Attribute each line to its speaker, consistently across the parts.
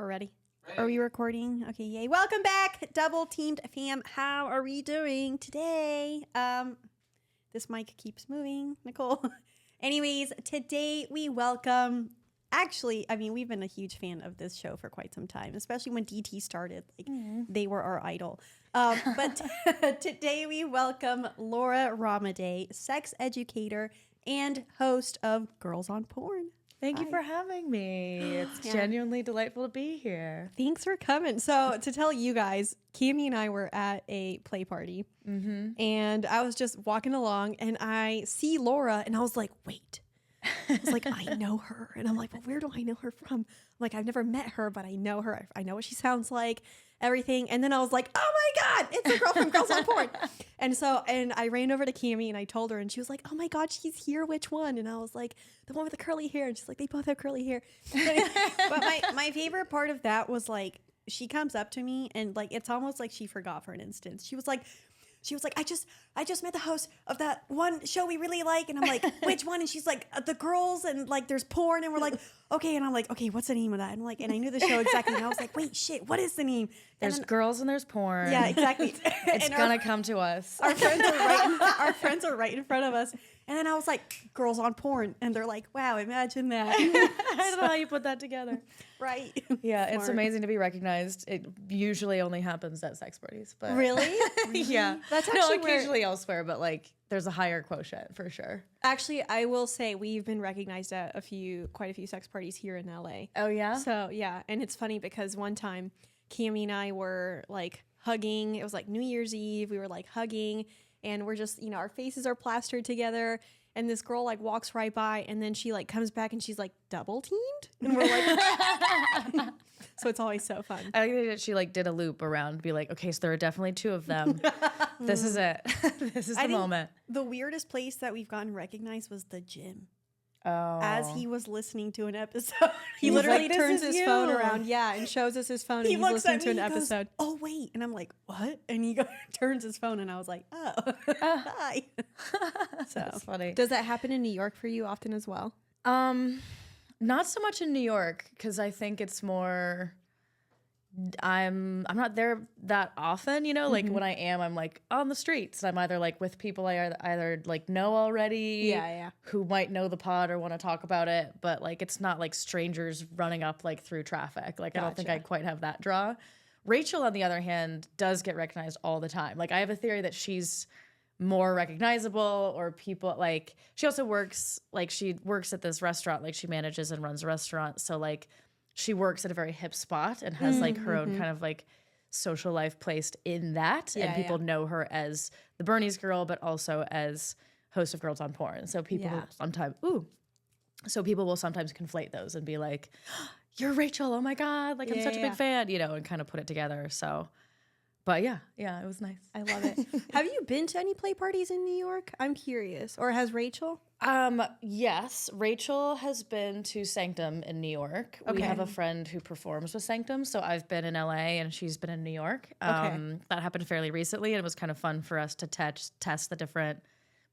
Speaker 1: We're ready. Are we recording? Okay, yay. Welcome back, Double Teamed fam. How are we doing today? This mic keeps moving, Nicole. Anyways, today we welcome, we've been a huge fan of this show for quite some time, especially when DT started. They were our idol. But today we welcome Laura Ramadei, sex educator and host of Girls on Porn.
Speaker 2: Thank you for having me. It's genuinely delightful to be here.
Speaker 1: Thanks for coming. So to tell you guys, Kimmy and I were at a play party and I was just walking along and I see Laura and I was like, wait. I was like, I know her. And I'm like, well, where do I know her from? I'm like, I've never met her, but I know her. I know what she sounds like, everything. And then I was like, oh my God, it's the girl from Girls on Porn. And I ran over to Kimmy and I told her and she was like, oh my God, she's here. Which one? And I was like, the one with the curly hair. And she's like, they both have curly hair. But my favorite part of that was like, she comes up to me and like, it's almost like she forgot for an instant. She was like, I just met the host of that one show we really like. And I'm like, which one? And she's like, the girls and like, there's porn. And we're like, okay. And I'm like, okay, what's the name of that? And like, and I knew the show exactly. And I was like, wait, shit, what is the name?
Speaker 2: There's girls and there's porn.
Speaker 1: Yeah, exactly.
Speaker 2: It's gonna come to us.
Speaker 1: Our friends are right in front of us. And then I was like, Girls on Porn. And they're like, wow, imagine that.
Speaker 2: I don't know how you put that together.
Speaker 1: Right.
Speaker 2: Yeah, Smart. It's amazing to be recognized. It usually only happens at sex parties. But
Speaker 1: Really?
Speaker 2: Yeah.
Speaker 1: That's actually
Speaker 2: occasionally elsewhere, but like there's a higher quotient for sure.
Speaker 1: Actually, I will say we've been recognized at quite a few sex parties here in LA.
Speaker 2: Oh, yeah?
Speaker 1: So, yeah. And it's funny because one time Cammie and I were like hugging. It was like New Year's Eve. We were like hugging and we're just, our faces are plastered together. And this girl like walks right by and then she like comes back and she's like double teamed. And we're like, so it's always so fun.
Speaker 2: I think that she like did a loop around, be like, okay, so there are definitely two of them. This is it. This is the moment.
Speaker 1: The weirdest place that we've gotten recognized was the gym.
Speaker 2: Oh.
Speaker 1: As he was listening to an episode, he literally
Speaker 2: like,
Speaker 1: turns his phone around, and shows us his phone. And he's listening to an episode. Goes, oh wait, and I'm like, what? And he turns his phone, and I was like, oh, hi. So
Speaker 2: that's funny.
Speaker 1: Does that happen in New York for you often as well?
Speaker 2: Not so much in New York because I think it's more. I'm not there that often, like when I am, I'm like on the streets. I'm either like with people I either like know already, who might know the pod or want to talk about it, but like it's not like strangers running up like through traffic. Like I don't think I quite have that draw. Rachel, on the other hand, does get recognized all the time. Like I have a theory that she's more recognizable, or people like she also works at this restaurant, like she manages and runs a restaurant, so like she works at a very hip spot and has like her own kind of like social life placed in that. And people know her as the Bernie's girl, but also as host of Girls on Porn. So people will sometimes conflate those and be like, you're Rachel. Oh my God. Like I'm such a big fan, and kind of put it together. So, but yeah, it was nice.
Speaker 1: I love it. Have you been to any play parties in New York? I'm curious. Or has Rachel?
Speaker 2: Yes, Rachel has been to Sanctum in New York. Okay. We have a friend who performs with Sanctum, so I've been in LA and she's been in New York. That happened fairly recently, and it was kind of fun for us to test the different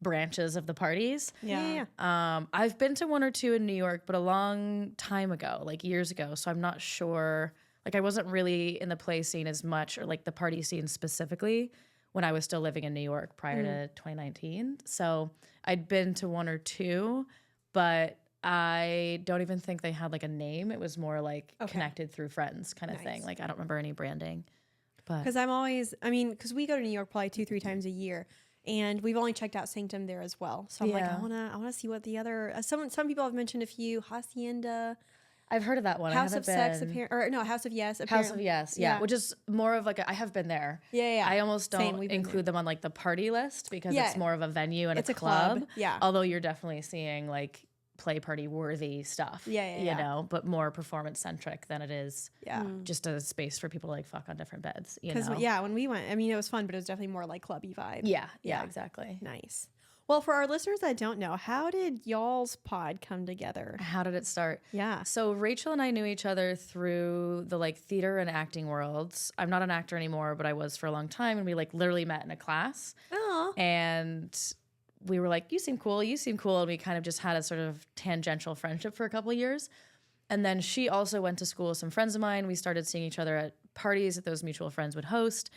Speaker 2: branches of the parties.
Speaker 1: Yeah.
Speaker 2: I've been to one or two in New York, but a long time ago, like years ago, so I'm not sure. Like I wasn't really in the play scene as much, or like the party scene specifically, when I was still living in New York prior to 2019. So I'd been to one or two, but I don't even think they had like a name. It was more like connected through friends kind of thing. Like I don't remember any branding.
Speaker 1: Because because we go to New York probably 2-3 times a year. And we've only checked out Sanctum there as well. So I'm like, I wanna see what the other, some people have mentioned a few, Hacienda.
Speaker 2: I've heard of that one.
Speaker 1: House of Sex, House of Yes. Apparently.
Speaker 2: House of Yes, yeah. Which is more of like I have been there.
Speaker 1: Yeah.
Speaker 2: I almost don't include them on like the party list because it's more of a venue and it's a club.
Speaker 1: Yeah.
Speaker 2: Although you're definitely seeing like play party worthy stuff.
Speaker 1: Yeah.
Speaker 2: But more performance centric than it is just a space for people to like fuck on different beds.
Speaker 1: Because when we went, it was fun, but it was definitely more like clubby vibe.
Speaker 2: Yeah, exactly.
Speaker 1: Nice. Well, for our listeners that don't know, how did y'all's pod come together?
Speaker 2: How did it start?
Speaker 1: Yeah.
Speaker 2: So Rachel and I knew each other through the like theater and acting worlds. I'm not an actor anymore, but I was for a long time, and we like literally met in a class.
Speaker 1: Oh.
Speaker 2: And we were like, you seem cool. And we kind of just had a sort of tangential friendship for a couple of years. And then she also went to school with some friends of mine. We started seeing each other at parties that those mutual friends would host.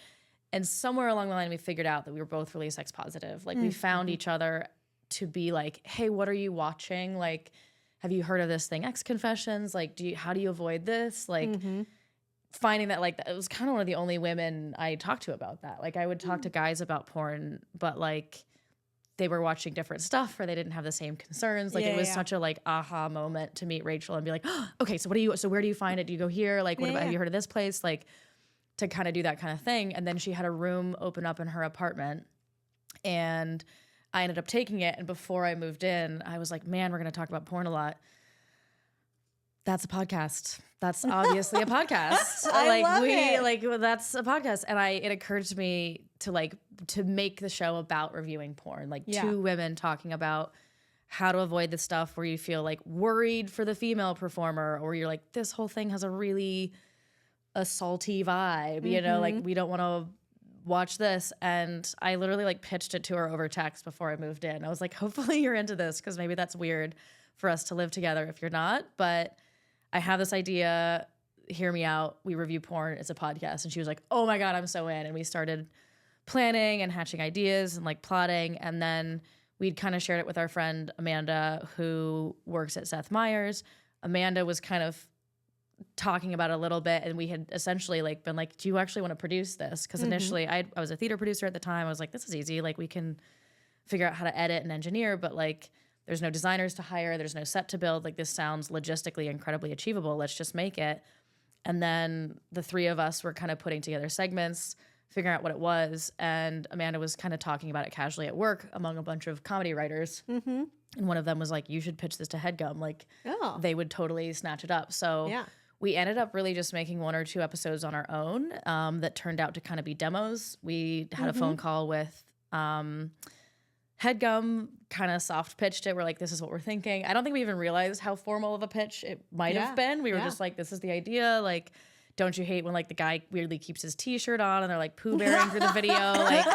Speaker 2: And somewhere along the line, we figured out that we were both really sex positive. Like we found each other to be like, hey, what are you watching? Like, have you heard of this thing, X Confessions? Like, how do you avoid this? Like finding that like, it was kind of one of the only women I talked to about that. Like I would talk to guys about porn, but like they were watching different stuff or they didn't have the same concerns. Like it was such a like aha moment to meet Rachel and be like, oh, okay, so where do you find it? Do you go here? Like, what about, have you heard of this place? Like to kind of do that kind of thing. And then she had a room open up in her apartment and I ended up taking it. And before I moved in, I was like, man, we're going to talk about porn a lot. That's a podcast. That's obviously a podcast.
Speaker 1: I love it.
Speaker 2: Like that's a podcast. And it occurred to me to make the show about reviewing porn, like two women talking about how to avoid the stuff where you feel like worried for the female performer, or you're like, this whole thing has a really assaulty vibe, you know, like we don't want to watch this. And I literally like pitched it to her over text before I moved in. I was like, hopefully you're into this, because maybe that's weird for us to live together if you're not. But I have this idea, hear me out. We review porn. It's a podcast. And she was like, oh my God, I'm so in. And we started planning and hatching ideas and like plotting. And then we'd kind of shared it with our friend Amanda, who works at Seth Meyers. Amanda was kind of talking about it a little bit, and we had essentially like been like, do you actually want to produce this? Because initially I was a theater producer at the time. I was like, this is easy. Like we can figure out how to edit and engineer, but like there's no designers to hire. There's no set to build. Like this sounds logistically incredibly achievable. Let's just make it. And then the three of us were kind of putting together segments, figuring out what it was. And Amanda was kind of talking about it casually at work among a bunch of comedy writers. And one of them was like, you should pitch this to HeadGum. Like they would totally snatch it up. So we ended up really just making 1 or 2 episodes on our own that turned out to kind of be demos. We had a phone call with HeadGum, kind of soft pitched it. We're like, this is what we're thinking. I don't think we even realized how formal of a pitch it might have been. We were just like, this is the idea. Like, don't you hate when like the guy weirdly keeps his t-shirt on and they're like poo bearing through the video? Like,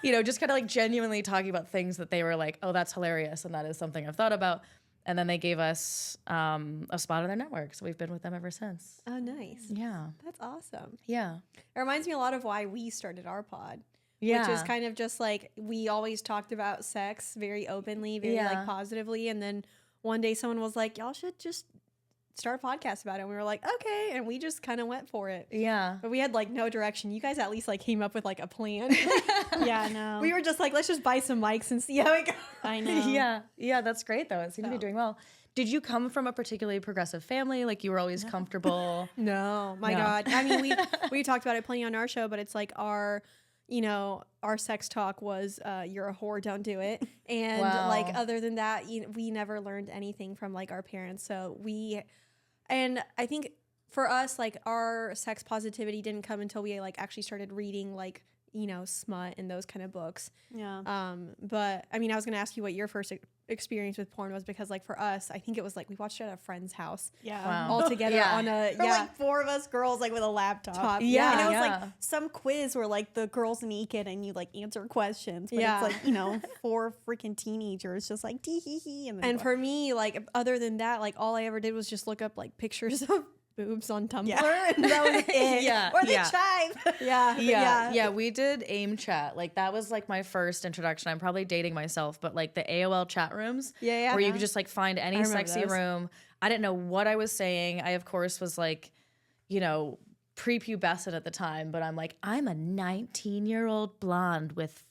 Speaker 2: you know, just kind of like genuinely talking about things that they were like, oh, that's hilarious. And that is something I've thought about. And then they gave us a spot on their network. So we've been with them ever since.
Speaker 1: Oh, nice.
Speaker 2: Yeah.
Speaker 1: That's awesome.
Speaker 2: Yeah.
Speaker 1: It reminds me a lot of why we started our pod.
Speaker 2: Yeah.
Speaker 1: Which is kind of just like, we always talked about sex very openly, very like positively. And then one day someone was like, y'all should just start a podcast about it. And we were like, okay. And we just kind of went for it.
Speaker 2: Yeah.
Speaker 1: But we had like no direction. You guys at least like came up with like a plan.
Speaker 3: Yeah, no.
Speaker 1: We were just like, let's just buy some mics and see how it goes.
Speaker 3: I know.
Speaker 2: Yeah. Yeah, that's great though. It seemed to be doing well. Did you come from a particularly progressive family? Like you were always comfortable?
Speaker 1: No, my God. I mean, we talked about it plenty on our show, but it's like our sex talk was, you're a whore, don't do it. And like, other than that, we never learned anything from like our parents. So and I think for us, like our sex positivity didn't come until we like actually started reading like, smut and those kind of books.
Speaker 3: Yeah.
Speaker 1: But I mean, I was going to ask you what your first experience with porn was, because like for us, I think it was like we watched it at a friend's house.
Speaker 3: Yeah.
Speaker 2: Wow.
Speaker 1: All together on a
Speaker 3: like 4 of us girls like with a laptop.
Speaker 2: Yeah.
Speaker 3: And it was
Speaker 2: Yeah.
Speaker 3: like some quiz where like the girls naked and you like answer questions. But
Speaker 1: Yeah.
Speaker 3: it's like, 4 freaking teenagers just like tee hee hee.
Speaker 1: And for me, like other than that, like all I ever did was just look up like pictures of boobs on Tumblr, and that was it.
Speaker 2: Yeah.
Speaker 3: Or the
Speaker 2: Yeah.
Speaker 3: chive.
Speaker 2: Yeah, we did AIM chat. Like that was like my first introduction. I'm probably dating myself, but like the AOL chat rooms, where you could just like find any sexy room. I didn't know what I was saying. I of course was like, prepubescent at the time, but I'm like, I'm a 19-year-old blonde with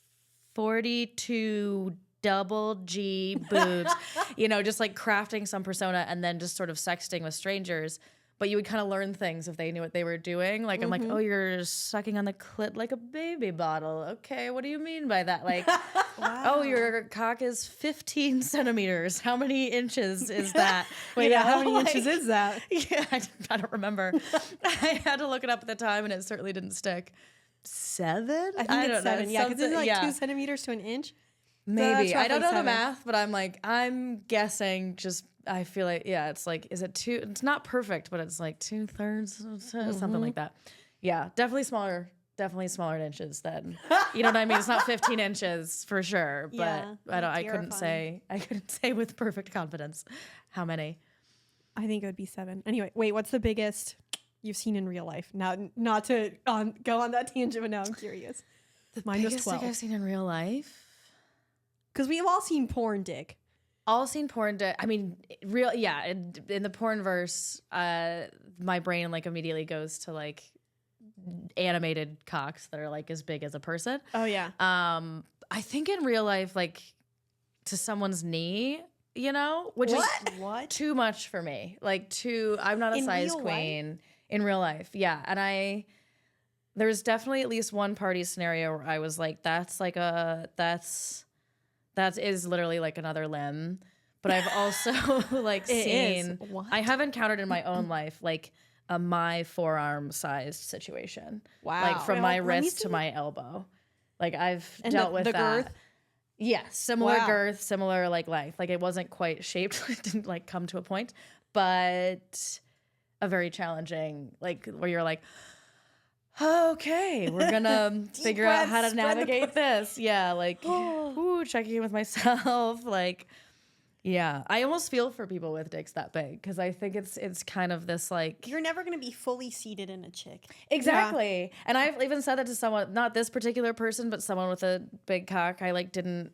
Speaker 2: 42 double G boobs, just like crafting some persona and then just sort of sexting with strangers. But you would kind of learn things if they knew what they were doing. Like, I'm like, oh, you're sucking on the clit like a baby bottle. Okay, what do you mean by that? Like, oh, your cock is 15 centimeters. How many inches is that?
Speaker 1: Wait, how many inches is that?
Speaker 2: Yeah, I don't remember. I had to look it up at the time, and it certainly didn't stick. 7?
Speaker 1: I think it's 7. Yeah, because it's like 2 centimeters to an inch.
Speaker 2: Maybe.
Speaker 1: So
Speaker 2: I don't know
Speaker 1: 7.
Speaker 2: the math, but I'm guessing just, I feel like, it's like, is it 2? It's not perfect, but it's like 2/3, something like that. Yeah, definitely smaller in inches then. You know what I mean? It's not 15 inches for sure, but
Speaker 3: Yeah,
Speaker 2: I couldn't say with perfect confidence how many.
Speaker 1: I think it would be 7. Anyway, wait, what's the biggest you've seen in real life? Now, not to go on that tangent, but now I'm curious. Mine was
Speaker 2: Biggest
Speaker 1: 12.
Speaker 2: dick I've seen in real life.
Speaker 1: Because we've all seen porn dick.
Speaker 2: All seen porn dick. I mean, real. Yeah, in the porn verse, my brain like immediately goes to like animated cocks that are like as big as a person.
Speaker 1: Oh yeah.
Speaker 2: I think in real life, like to someone's knee, you know, which is
Speaker 1: What?
Speaker 2: too much for me. Like I'm not a
Speaker 1: In
Speaker 2: size
Speaker 1: real
Speaker 2: queen in real life. Yeah. And there was definitely at least one party scenario where I was like, that is literally like another limb. But I've also like seen,
Speaker 1: What?
Speaker 2: I have encountered in my own life, like my forearm sized situation.
Speaker 1: Wow.
Speaker 2: Like from
Speaker 1: Wait,
Speaker 2: my
Speaker 1: let me
Speaker 2: wrist
Speaker 1: see.
Speaker 2: to my elbow. Like I've
Speaker 1: And
Speaker 2: dealt
Speaker 1: the
Speaker 2: with that.
Speaker 1: girth?
Speaker 2: Yeah, similar
Speaker 1: Wow.
Speaker 2: girth, similar like length. Like it wasn't quite shaped, it didn't like come to a point, but a very challenging, like where you're like, okay, we're gonna figure out how to
Speaker 1: breaths, spread the
Speaker 2: navigate this. Yeah, like checking in with myself. Like, yeah, I almost feel for people with dicks that big because I think it's kind of this like
Speaker 3: You're never going to be fully seated in a chick.
Speaker 2: exactly. And I've even said that to someone, not this particular person, but someone with a big cock. I didn't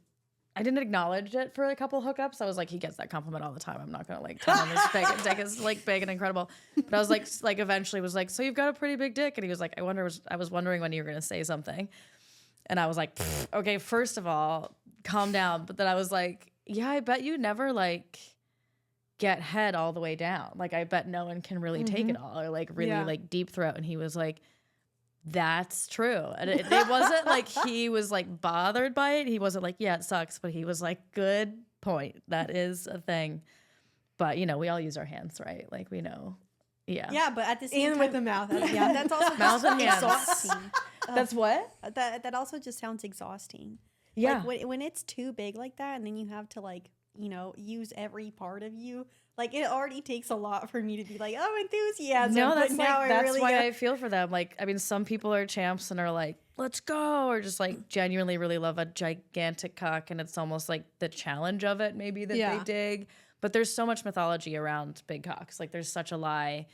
Speaker 2: acknowledge it for a couple hookups. I was like, he gets that compliment all the time. I'm not gonna like tell him his dick is like big and incredible. But I was like eventually was like, so you've got a pretty big dick, and he was like, I was wondering when you were gonna say something, and I was like, okay, first of all, calm down. But then I was like, yeah, I bet you never like get head all the way down. Like I bet no one can really take it all or like really like deep throat. And he was like, that's true. And it wasn't like he was like bothered by it. He wasn't like, yeah, it sucks. But he was like, good point. That is a thing. But, you know, we all use our hands, right? Like we know. Yeah.
Speaker 3: Yeah, but at the same
Speaker 1: And
Speaker 3: time,
Speaker 1: with the mouth.
Speaker 3: yeah, that's also
Speaker 2: Mouth and hands.
Speaker 3: exhausting.
Speaker 2: That's what?
Speaker 3: That also just sounds exhausting.
Speaker 2: Yeah.
Speaker 3: Like when it's too big like that, and then you have to like, you know, use every part of you. Like it already takes a lot for me to be like, oh, enthusiasm.
Speaker 2: No,
Speaker 3: but
Speaker 2: that's
Speaker 3: now
Speaker 2: like,
Speaker 3: I
Speaker 2: that's
Speaker 3: really
Speaker 2: why
Speaker 3: gotta-
Speaker 2: I feel for them. Like, I mean, some people are champs and are like, let's go, or just like genuinely really love a gigantic cock, and it's almost like the challenge of it maybe that they dig. But there's so much mythology around big cocks. Like there's such a lie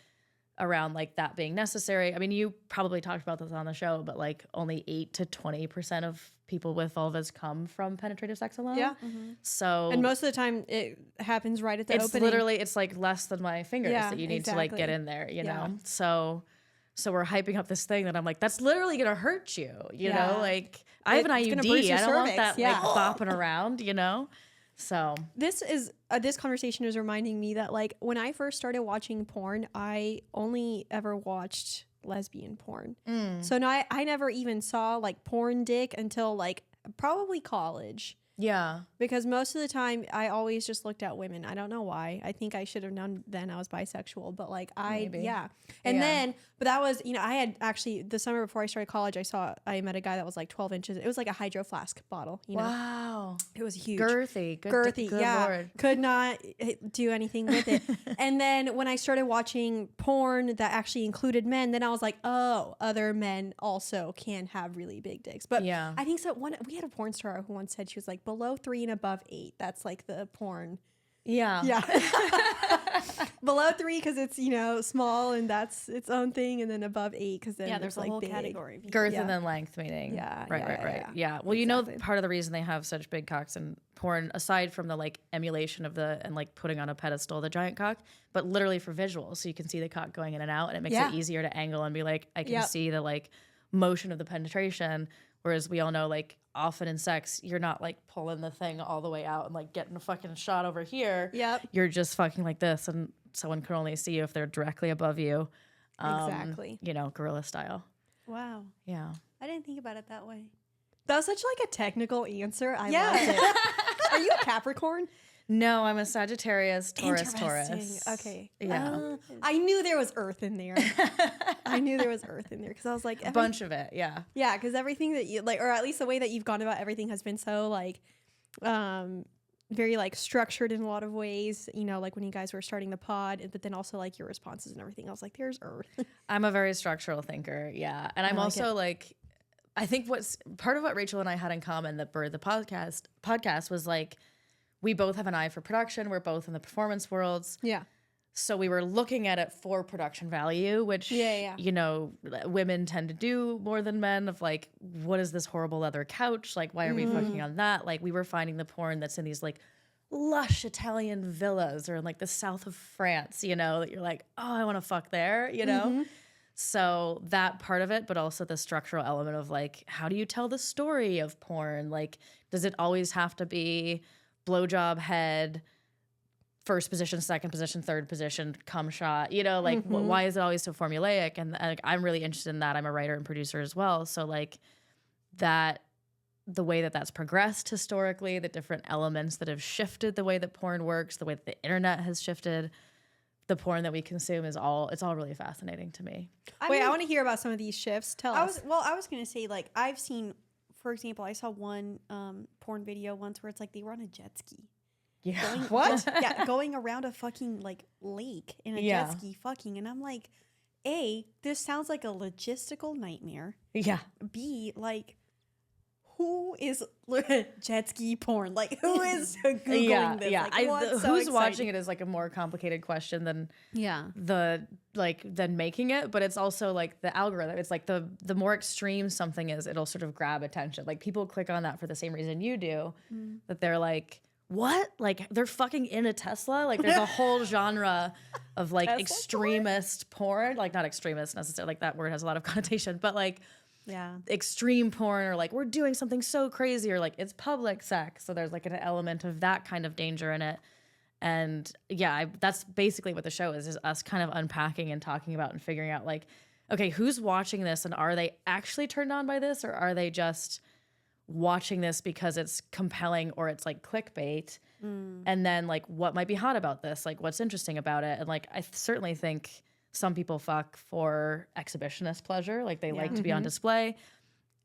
Speaker 2: around like that being necessary. I mean, you probably talked about this on the show, but like only 8 to 20% of people with vulvas come from penetrative sex alone.
Speaker 1: Yeah.
Speaker 2: So
Speaker 1: And most of the time it happens right at the
Speaker 2: it's
Speaker 1: opening.
Speaker 2: literally, it's like less than my fingers
Speaker 1: Yeah,
Speaker 2: that you need to like get
Speaker 1: exactly.
Speaker 2: in there, you
Speaker 1: Yeah.
Speaker 2: know? So we're hyping up this thing that I'm like, that's literally gonna hurt you, you
Speaker 1: Yeah.
Speaker 2: know? Like I have an
Speaker 1: It's gonna bruise
Speaker 2: IUD.
Speaker 1: your
Speaker 2: I don't want
Speaker 1: cervix,
Speaker 2: that
Speaker 1: yeah.
Speaker 2: like bopping around, you know? So
Speaker 1: This conversation is reminding me that like when I first started watching porn, I only ever watched lesbian porn. So no, I never even saw like porn dick until like probably college.
Speaker 2: yeah.
Speaker 1: Because most of the time I always just looked at women. I don't know why. I think I should have known then I was bisexual, but like
Speaker 2: Maybe.
Speaker 1: yeah. And
Speaker 2: Yeah.
Speaker 1: then, but that was, you know, I had actually the summer before I started college, I met a guy that was like 12 inches. It was like a hydro flask bottle, you know.
Speaker 2: Wow.
Speaker 1: It was huge.
Speaker 2: Girthy.
Speaker 1: Girthy,
Speaker 2: good
Speaker 1: yeah.
Speaker 2: Lord.
Speaker 1: Could not do anything with it. And then when I started watching porn that actually included men, then I was like, oh, other men also can have really big dicks. But
Speaker 2: Yeah.
Speaker 1: I think so. We had a porn star who once said she was like below 3 and above 8. That's like the porn.
Speaker 2: Yeah.
Speaker 1: Yeah. Below 3 because it's, you know, small and that's its own thing. And then above 8 because then
Speaker 3: yeah, there's
Speaker 1: it's
Speaker 3: a
Speaker 1: like
Speaker 3: whole
Speaker 1: big.
Speaker 3: category. Of people.
Speaker 2: Girth
Speaker 1: Yeah.
Speaker 2: and then length meaning.
Speaker 1: Yeah,
Speaker 2: Right,
Speaker 1: yeah,
Speaker 2: right,
Speaker 1: yeah,
Speaker 2: right.
Speaker 1: yeah.
Speaker 2: Yeah. Well, you
Speaker 1: Exactly.
Speaker 2: know, part of the reason they have such big cocks in porn, aside from the like emulation of and like putting on a pedestal the giant cock, but literally for visuals. So you can see the cock going in and out, and it makes
Speaker 1: Yeah.
Speaker 2: it easier to angle and be like, I can
Speaker 1: Yep.
Speaker 2: see the like motion of the penetration. Whereas we all know, like, often in sex, you're not like pulling the thing all the way out and like getting a fucking shot over here.
Speaker 1: Yep.
Speaker 2: You're just fucking like this, and someone can only see you if they're directly above you.
Speaker 1: Exactly.
Speaker 2: You know, gorilla style.
Speaker 3: Wow,
Speaker 2: Yeah.
Speaker 3: I didn't think about it that way.
Speaker 1: That was such like a technical answer. I
Speaker 3: Yeah.
Speaker 1: loved it. Are you a Capricorn?
Speaker 2: No, I'm a Sagittarius, Taurus.
Speaker 1: Interesting. Okay.
Speaker 2: Yeah.
Speaker 1: I knew there was earth in there. I knew there was earth in there because I was like,
Speaker 2: A bunch of it. Yeah.
Speaker 1: yeah, because everything that you like, or at least the way that you've gone about everything has been so like, very like structured in a lot of ways. You know, like when you guys were starting the pod, but then also like your responses and everything. I was like, there's earth.
Speaker 2: I'm a very structural thinker. Yeah. And I'm
Speaker 1: like
Speaker 2: also like, I think what's part of what Rachel and I had in common that birthed the podcast was like, we both have an eye for production. We're both in the performance worlds.
Speaker 1: Yeah.
Speaker 2: So we were looking at it for production value, which, you know, women tend to do more than men of like, what is this horrible leather couch? Like, why are we fucking on that? Like, we were finding the porn that's in these like lush Italian villas or in like the south of France, you know, that you're like, oh, I want to fuck there, you know? So that part of it, but also the structural element of like, how do you tell the story of porn? Like, does it always have to be blowjob head, first position, second position, third position, cum shot, you know, like why is it always so formulaic? And like, I'm really interested in that. I'm a writer and producer as well. So like that, the way that that's progressed historically, the different elements that have shifted the way that porn works, the way that the internet has shifted the porn that we consume it's all really fascinating to me.
Speaker 1: I want to hear about some of these shifts. Tell us.
Speaker 3: I was going to say, like, I've seen, for example, I saw one porn video once where it's like they were on a jet ski.
Speaker 2: Yeah.
Speaker 1: What?
Speaker 3: Yeah, going around a fucking like lake in a jet ski fucking. And I'm like, A, this sounds like a logistical nightmare.
Speaker 2: Yeah.
Speaker 3: B, like, who is jet ski porn? Like, who is Googling this?
Speaker 2: Yeah.
Speaker 3: Like, what's so
Speaker 2: who's
Speaker 3: exciting?
Speaker 2: watching it is like a more complicated question than than making it. But it's also like the algorithm. It's like the more extreme something is, it'll sort of grab attention. Like people click on that for the same reason you do, that they're like, what? Like they're fucking in a Tesla? Like there's a whole genre of like extremist porn. Like not extremist necessarily, like that word has a lot of connotation, but like extreme porn or like we're doing something so crazy or like it's public sex. So there's like an element of that kind of danger in it. And that's basically what the show is us kind of unpacking and talking about and figuring out like, okay, who's watching this and are they actually turned on by this or are they just watching this because it's compelling or it's like clickbait? And then like what might be hot about this? Like what's interesting about it? And like I certainly think some people fuck for exhibitionist pleasure. Like they like to be on display.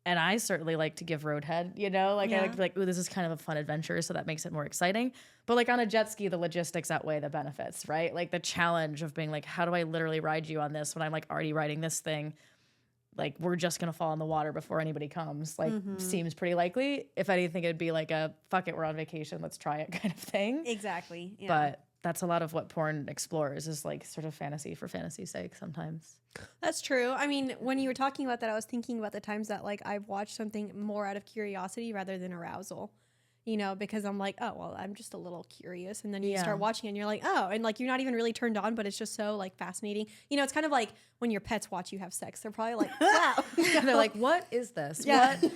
Speaker 2: And I certainly like to give roadhead, you know? Like I like to be like, ooh, this is kind of a fun adventure, so that makes it more exciting. But like on a jet ski, the logistics outweigh the benefits, right? Like the challenge of being like, how do I literally ride you on this when I'm like already riding this thing? Like we're just gonna fall in the water before anybody comes. Like seems pretty likely. If anything, it'd be like a fuck it, we're on vacation, let's try it kind of thing.
Speaker 3: Exactly. Yeah.
Speaker 2: But that's a lot of what porn explores is like sort of fantasy for fantasy's sake sometimes.
Speaker 1: That's true. I mean, when you were talking about that, I was thinking about the times that like I've watched something more out of curiosity rather than arousal, you know, because I'm like, oh, well, I'm just a little curious. And then you start watching it and you're like, oh, and like you're not even really turned on, but it's just so like fascinating. You know, it's kind of like when your pets watch you have sex. They're probably like, wow.
Speaker 2: They're like, what is this?
Speaker 1: Yeah.
Speaker 2: What?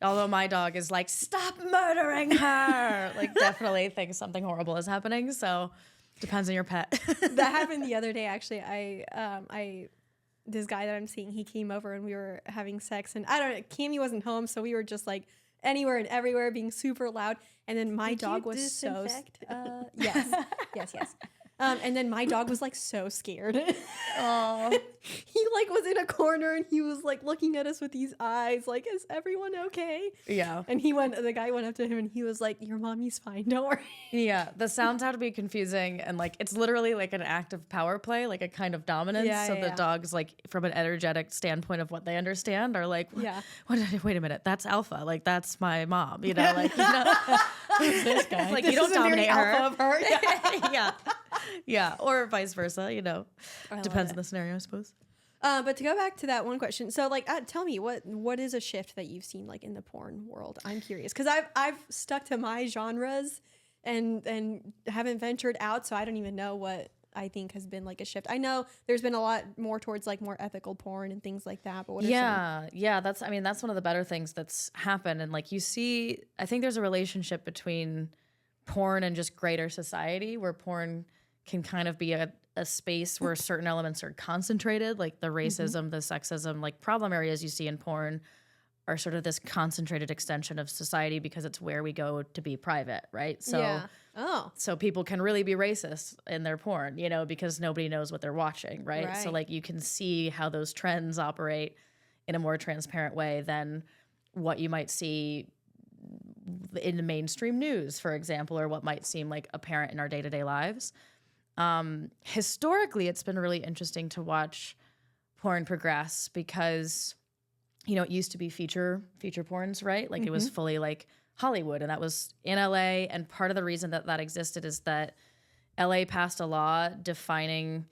Speaker 2: Although my dog is like, stop murdering her. Like definitely thinks something horrible is happening. So depends on your pet.
Speaker 1: That happened the other day, actually. This guy that I'm seeing, he came over and we were having sex, and I don't know, Cammy wasn't home, so we were just like anywhere and everywhere being super loud. And then my dog was
Speaker 3: disinfect?
Speaker 1: yes. And then my dog was like so scared.
Speaker 2: Oh,
Speaker 1: He like was in a corner and he was like looking at us with these eyes like, is everyone okay?
Speaker 2: yeah.
Speaker 1: And the guy went up to him and he was like, your mommy's fine, don't worry.
Speaker 2: Yeah, the sounds have to be confusing, and like it's literally like an act of power play, like a kind of dominance. The dogs, like from an energetic standpoint of what they understand, are like, wait a minute, that's alpha, like that's my mom, you know, like you know, who's this guy? Like you don't dominate her.
Speaker 1: Alpha of her.
Speaker 2: Yeah, or vice versa, you know, depends on the scenario, I suppose.
Speaker 1: But to go back to that one question, so like, tell me what is a shift that you've seen like in the porn world? I'm curious because I've stuck to my genres and haven't ventured out, so I don't even know what I think has been like a shift. I know there's been a lot more towards like more ethical porn and things like that. But what are
Speaker 2: some? That's one of the better things that's happened, and like you see, I think there's a relationship between porn and just greater society where porn can kind of be a space where certain elements are concentrated, like the racism, the sexism, like problem areas you see in porn are sort of this concentrated extension of society because it's where we go to be private, right? So, so people can really be racist in their porn, you know, because nobody knows what they're watching, right? So like you can see how those trends operate in a more transparent way than what you might see in the mainstream news, for example, or what might seem like apparent in our day-to-day lives. Historically, it's been really interesting to watch porn progress because, you know, it used to be feature porns, right? Like it was fully like Hollywood, and that was in LA. And part of the reason that existed is that LA passed a law defining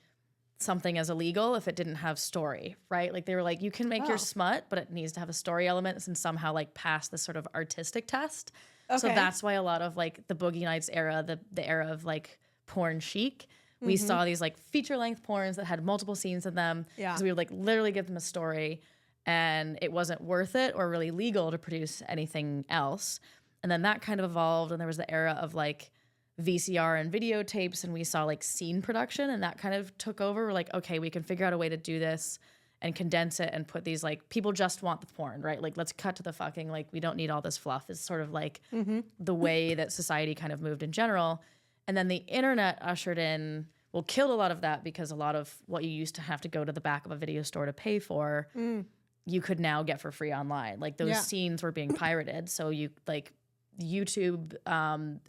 Speaker 2: something as illegal if it didn't have story, right? Like they were like, you can make your smut, but it needs to have a story element and somehow like pass this sort of artistic test.
Speaker 1: Okay.
Speaker 2: So that's why a lot of like the Boogie Nights era, the era of like porn chic, we saw these like feature length porns that had multiple scenes in them.
Speaker 1: Yeah.
Speaker 2: Because we would like literally give them a story and it wasn't worth it or really legal to produce anything else. And then that kind of evolved and there was the era of like VCR and videotapes and we saw like scene production and that kind of took over. We're like, okay, we can figure out a way to do this and condense it and put these like, people just want the porn, right? Like let's cut to the fucking, like we don't need all this fluff. It's sort of like the way that society kind of moved in general. And then the internet ushered in, well, killed a lot of that because a lot of what you used to have to go to the back of a video store to pay for, you could now get for free online. Like those scenes were being pirated. So you like YouTube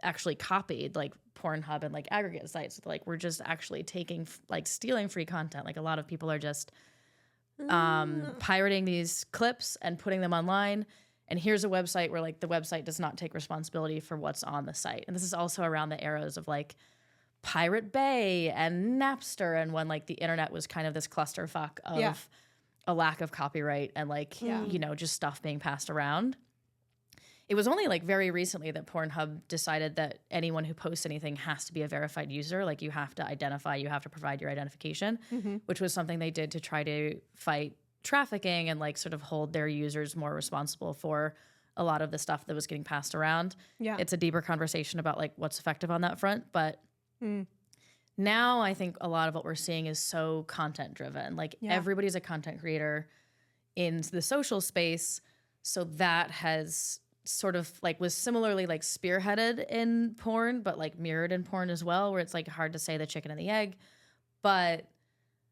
Speaker 2: actually copied like Pornhub and like aggregate sites. Like we're just actually taking like stealing free content. Like a lot of people are just pirating these clips and putting them online. And here's a website where like the website does not take responsibility for what's on the site. And this is also around the eras of like Pirate Bay and Napster and when like the internet was kind of this clusterfuck of a lack of copyright and like, you know, just stuff being passed around. It was only like very recently that Pornhub decided that anyone who posts anything has to be a verified user. Like you have to identify, you have to provide your identification, which was something they did to try to fight trafficking and like sort of hold their users more responsible for a lot of the stuff that was getting passed around. Yeah. It's a deeper conversation about like what's effective on that front. But now I think a lot of what we're seeing is so content driven. Like everybody's a content creator in the social space. So that has sort of like was similarly like spearheaded in porn, but like mirrored in porn as well, where it's like hard to say the chicken and the egg. But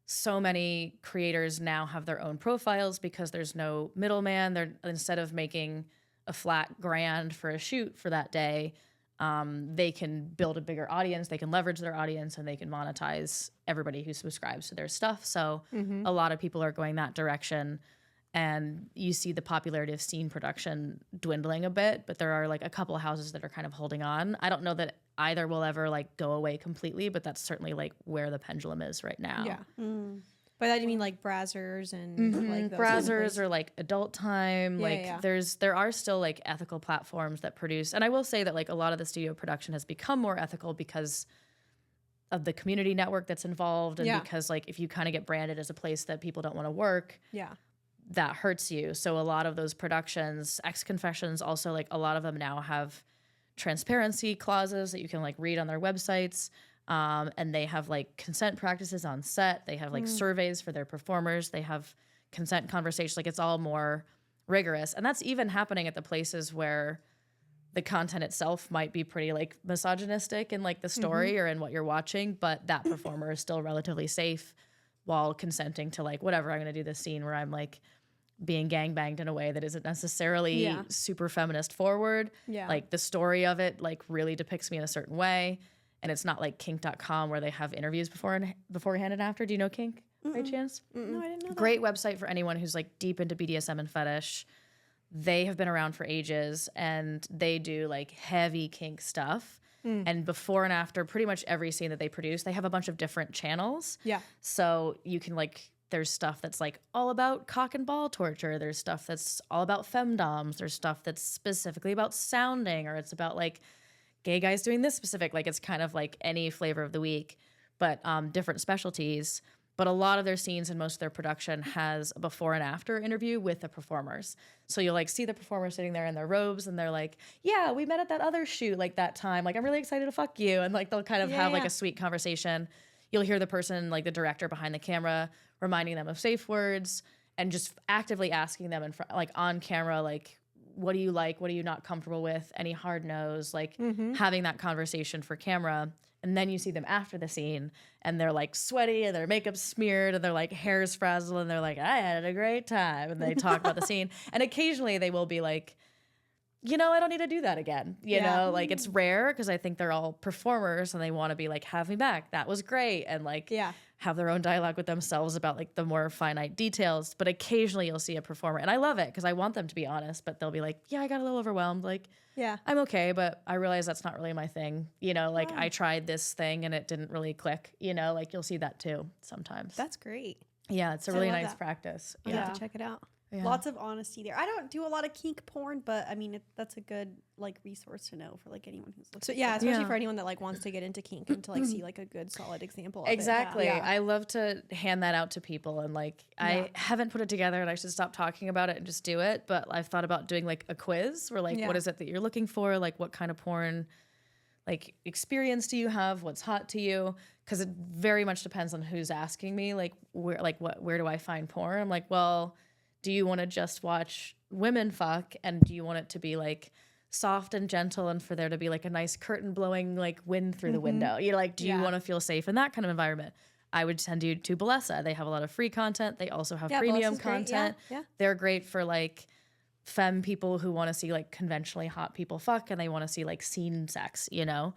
Speaker 2: so many creators now have their own profiles because there's no middleman. They're instead of making a flat grand for a shoot for that day, they can build a bigger audience. They can leverage their audience and they can monetize everybody who subscribes to their stuff. So a lot of people are going that direction. And you see the popularity of scene production dwindling a bit, but there are like a couple of houses that are kind of holding on. I don't know that either will ever like go away completely, but that's certainly like where the pendulum is right now.
Speaker 1: Yeah. But that you mean like Brazzers and like those
Speaker 2: Brazzers or like Adult Time. There are still like ethical platforms that produce, and I will say that like a lot of the studio production has become more ethical because of the community network that's involved, and because like if you kind of get branded as a place that people don't want to work, that hurts you. So a lot of those productions, X Confessions, also like a lot of them now have transparency clauses that you can like read on their websites. And they have like consent practices on set. They have like surveys for their performers. They have consent conversations. Like it's all more rigorous. And that's even happening at the places where the content itself might be pretty like misogynistic in like the story or in what you're watching, but that performer is still relatively safe while consenting to like, whatever, I'm going to do this scene where I'm like being gangbanged in a way that isn't necessarily super feminist forward. Like the story of it like really depicts me in a certain way. And it's not like kink.com where they have interviews beforehand and after. Do you know Kink by chance?
Speaker 1: No, I didn't know that.
Speaker 2: Great website for anyone who's like deep into BDSM and fetish. They have been around for ages and they do like heavy kink stuff. And before and after pretty much every scene that they produce, they have a bunch of different channels. So you can like, there's stuff that's like all about cock and ball torture. There's stuff that's all about femdoms. There's stuff that's specifically about sounding, or it's about like gay guys doing this specific, like it's kind of like any flavor of the week, but different specialties. But a lot of their scenes and most of their production has a before and after interview with the performers. So you'll like see the performers sitting there in their robes and they're like, yeah, we met at that other shoot like that time. Like, I'm really excited to fuck you. And like, they'll kind of have like a sweet conversation. You'll hear the person, like the director behind the camera, reminding them of safe words and just actively asking them in front, like on camera, like, what do you like? What are you not comfortable with? Any hard no's? Like having that conversation for camera. And then you see them after the scene and they're like sweaty and their makeup's smeared and their like hair's frazzled and they're like, I had a great time. And they talk about the scene. And occasionally they will be like, you know, I don't need to do that again. You know, like it's rare because I think they're all performers and they want to be like, have me back. That was great. And like have their own dialogue with themselves about like the more finite details. But occasionally you'll see a performer, and I love it because I want them to be honest, but they'll be like, yeah, I got a little overwhelmed. Like,
Speaker 1: Yeah.
Speaker 2: I'm okay, but I realize that's not really my thing. You know, like I tried this thing and it didn't really click, you know, like you'll see that too sometimes.
Speaker 1: That's great.
Speaker 2: Yeah, it's a
Speaker 1: I
Speaker 2: really
Speaker 1: love
Speaker 2: nice
Speaker 1: that.
Speaker 2: practice.
Speaker 1: I'll
Speaker 2: Yeah.
Speaker 1: have to check it out.
Speaker 2: Yeah.
Speaker 3: Lots of honesty there. I don't do a lot of kink porn, but I mean, that's a good like resource to know for like anyone who's looking.
Speaker 1: So yeah, especially
Speaker 2: Yeah.
Speaker 1: for anyone that like wants to get into kink and to like see like a good solid example of
Speaker 2: Exactly.
Speaker 1: it. Yeah.
Speaker 2: I love to hand that out to people, and like I haven't put it together and I should stop talking about it and just do it, but I've thought about doing like a quiz where like what is it that you're looking for? Like what kind of porn like experience do you have? What's hot to you? Cuz it very much depends on who's asking me like where do I find porn? I'm like, well, do you want to just watch women fuck, and do you want it to be like soft and gentle and for there to be like a nice curtain blowing like wind through the window? You're like, do you want to feel safe in that kind of environment? I would send you to Bellesa. They have a lot of free content. They also have premium
Speaker 1: Bellesa's great.
Speaker 2: content.
Speaker 1: Yeah.
Speaker 2: They're great for like femme people who want to see like conventionally hot people fuck, and they want to see like scene sex, you know?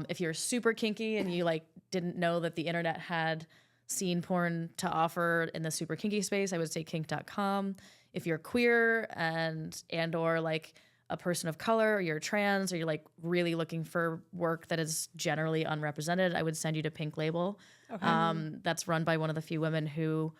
Speaker 2: If you're super kinky and you like didn't know that the internet had scene porn to offer in the super kinky space, I would say kink.com. If you're queer and or like a person of color, or you're trans, or you're like really looking for work that is generally unrepresented, I would send you to Pink Label. Okay. That's run by one of the few women who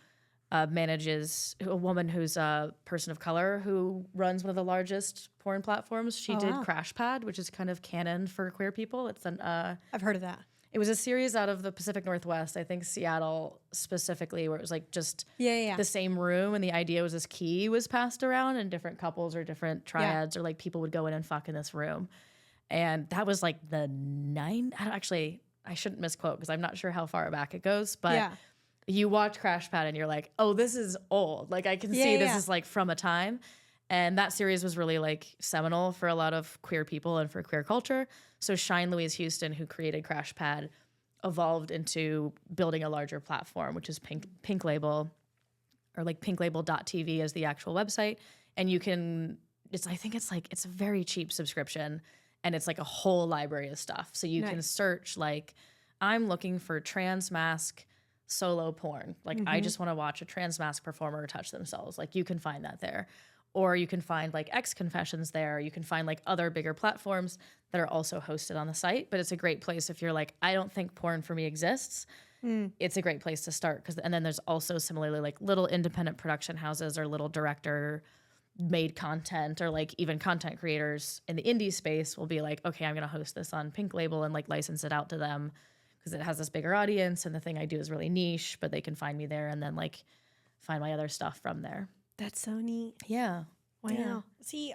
Speaker 2: manages a woman who's a person of color who runs one of the largest porn platforms. She did Crash Pad, which is kind of canon for queer people. It's an
Speaker 1: I've heard of that.
Speaker 2: it was a series out of the Pacific Northwest, I think Seattle specifically, where it was like just the same room, and the idea was this key was passed around and different couples or different triads or like people would go in and fuck in this room. And that was like I shouldn't misquote because I'm not sure how far back it goes, but you watch Crash Pad and you're like, oh, this is old. Like I can see this is like from a time. And that series was really like seminal for a lot of queer people and for queer culture. So Shine Louise Houston, who created Crash Pad, evolved into building a larger platform, which is Pink Label, or like pinklabel.tv is the actual website. And you can, I think it's a very cheap subscription, and it's like a whole library of stuff. So you can search like, I'm looking for trans mask solo porn. Like I just want to watch a trans mask performer touch themselves. Like you can find that there. Or you can find like X Confessions there. You can find like other bigger platforms that are also hosted on the site. But it's a great place if you're like, I don't think porn for me exists. It's a great place to start. And then there's also similarly like little independent production houses or little director made content, or like even content creators in the indie space will be like, okay, I'm going to host this on Pink Label and like license it out to them because it has this bigger audience and the thing I do is really niche, but they can find me there and then like find my other stuff from there.
Speaker 1: That's so neat.
Speaker 2: Yeah.
Speaker 1: Wow.
Speaker 2: Yeah.
Speaker 3: See,